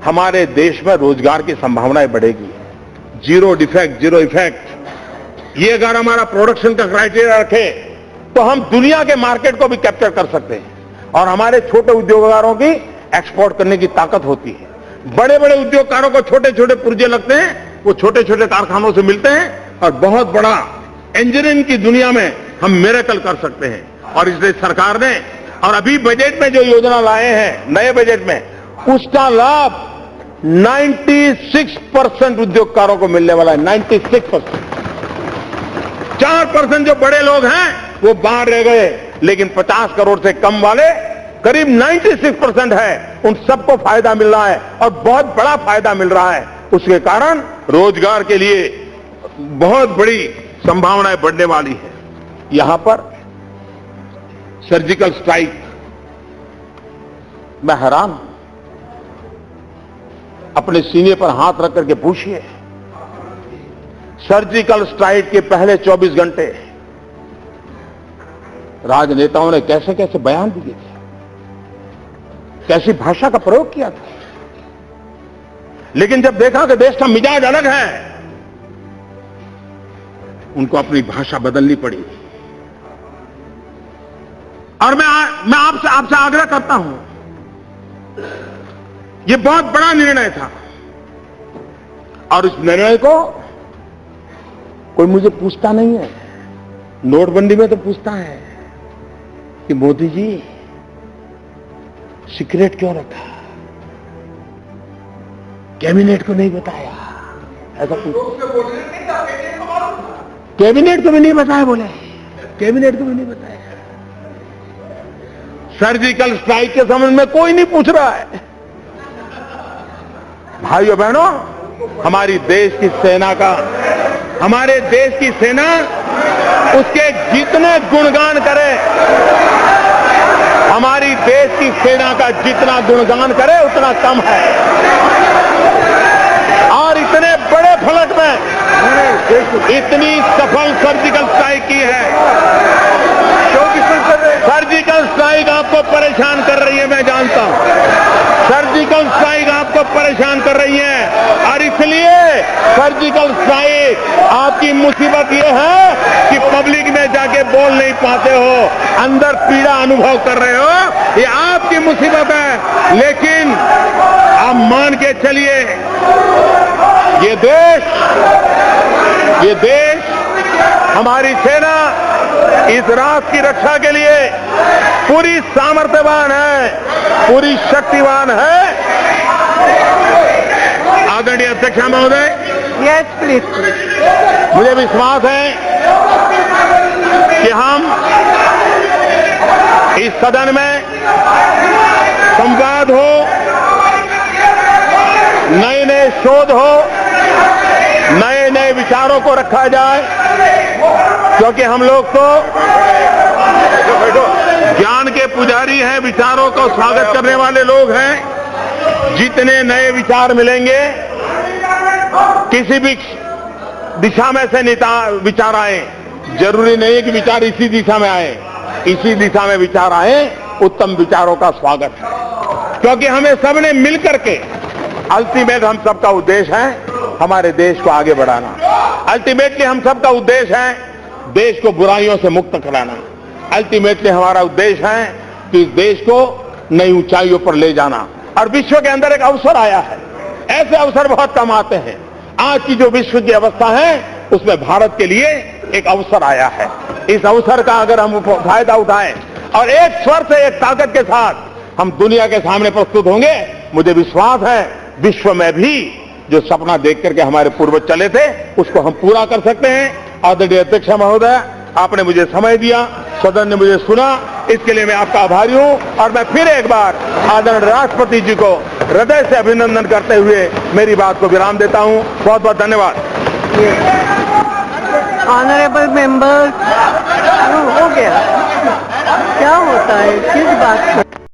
हमारे देश में रोजगार की संभावनाएं बढ़ेगी। जीरो डिफेक्ट, जीरो इफेक्ट, ये अगर हमारा प्रोडक्शन का क्राइटेरिया रखे तो हम दुनिया के मार्केट को भी कैप्चर कर सकते हैं और हमारे छोटे उद्योगकारों की एक्सपोर्ट करने की ताकत होती है। बड़े बड़े उद्योगकारों को छोटे छोटे पुर्जे लगते हैं, वो छोटे छोटे कारखानों से मिलते हैं और बहुत बड़ा इंजीनियरिंग की दुनिया में हम मिरेकल कर सकते हैं। और इसलिए सरकार ने और अभी बजट में जो योजना लाए हैं नए बजट में, उसका लाभ 96% उद्योगकारों को मिलने वाला है। 96%। 4% जो बड़े लोग हैं वो बाहर रह गए, लेकिन 50 करोड़ से कम वाले करीब 96% है, उन सबको फायदा मिल रहा है और बहुत बड़ा फायदा मिल रहा है। उसके कारण रोजगार के लिए बहुत बड़ी संभावनाएं बढ़ने वाली है। यहां पर सर्जिकल स्ट्राइक, मैं हैरान हूं। अपने सीने पर हाथ रख करके पूछिए, सर्जिकल स्ट्राइक के पहले 24 घंटे राजनेताओं ने कैसे कैसे बयान दिए थे, कैसी भाषा का प्रयोग किया था। लेकिन जब देखा कि देश का मिजाज अलग है, उनको अपनी भाषा बदलनी पड़ी। और मैं आपसे आग्रह करता हूं, यह बहुत बड़ा निर्णय था और इस निर्णय को कोई मुझे पूछता नहीं है। नोटबंदी में तो पूछता है कि मोदी जी सीक्रेट क्यों रखा, कैबिनेट को नहीं बताया, ऐसा पूछ। कैबिनेट को भी नहीं बताया, बोले कैबिनेट को भी नहीं बताया। सर्जिकल स्ट्राइक के संबंध में कोई नहीं पूछ रहा है। भाइयों बहनों, हमारे देश की सेना उसके जितने गुणगान करे, हमारी देश की सेना का जितना गुणगान करे उतना कम है। और इतने बड़े फ्लट में इतनी सफल सर्जिकल स्ट्राइक की है। परेशान कर रही है, मैं जानता हूं। सर्जिकल स्ट्राइक आपको परेशान कर रही है और इसलिए सर्जिकल स्ट्राइक आपकी मुसीबत ये है कि पब्लिक में जाके बोल नहीं पाते हो, अंदर पीड़ा अनुभव कर रहे हो, ये आपकी मुसीबत है। लेकिन आप मान के चलिए, ये देश हमारी सेना इस राष्ट्र की रक्षा के लिए पूरी सामर्थ्यवान है, पूरी शक्तिवान है। आदरणीय अध्यक्ष महोदय, यस प्लीज। मुझे विश्वास है कि हम इस सदन में संवाद हो, नए नए शोध हो, नए नए विचारों को रखा जाए, क्योंकि हम लोग तो ज्ञान के पुजारी हैं, विचारों को स्वागत करने वाले लोग हैं। जितने नए विचार मिलेंगे, किसी भी दिशा में से विचार आए, जरूरी नहीं है कि विचार इसी दिशा में आए, इसी दिशा में विचार आए, उत्तम विचारों का स्वागत है। क्योंकि हमें सबने मिलकर के, अल्टीमेट हम सबका उद्देश्य है हमारे देश को आगे बढ़ाना। अल्टीमेटली हम सबका उद्देश्य है देश को बुराइयों से मुक्त कराना। अल्टीमेटली हमारा उद्देश्य है कि इस देश को नई ऊंचाइयों पर ले जाना। और विश्व के अंदर एक अवसर आया है, ऐसे अवसर बहुत कम आते हैं। आज की जो विश्व की अवस्था है, उसमें भारत के लिए एक अवसर आया है। इस अवसर का अगर हम फायदा उठाएं और एक स्वर से, एक ताकत के साथ हम दुनिया के सामने प्रस्तुत होंगे, मुझे विश्वास है विश्व में भी जो सपना देख करके हमारे पूर्वज चले थे, उसको हम पूरा कर सकते हैं। आदरणीय अध्यक्ष महोदय, आपने मुझे समय दिया, सदन ने मुझे सुना, इसके लिए मैं आपका आभारी हूं। और मैं फिर एक बार आदरणीय राष्ट्रपति जी को हृदय से अभिनंदन करते हुए मेरी बात को विराम देता हूं। बहुत बहुत धन्यवाद। ऑनरेबल मेंबर्स, हो गया, क्या होता है, किस बात पर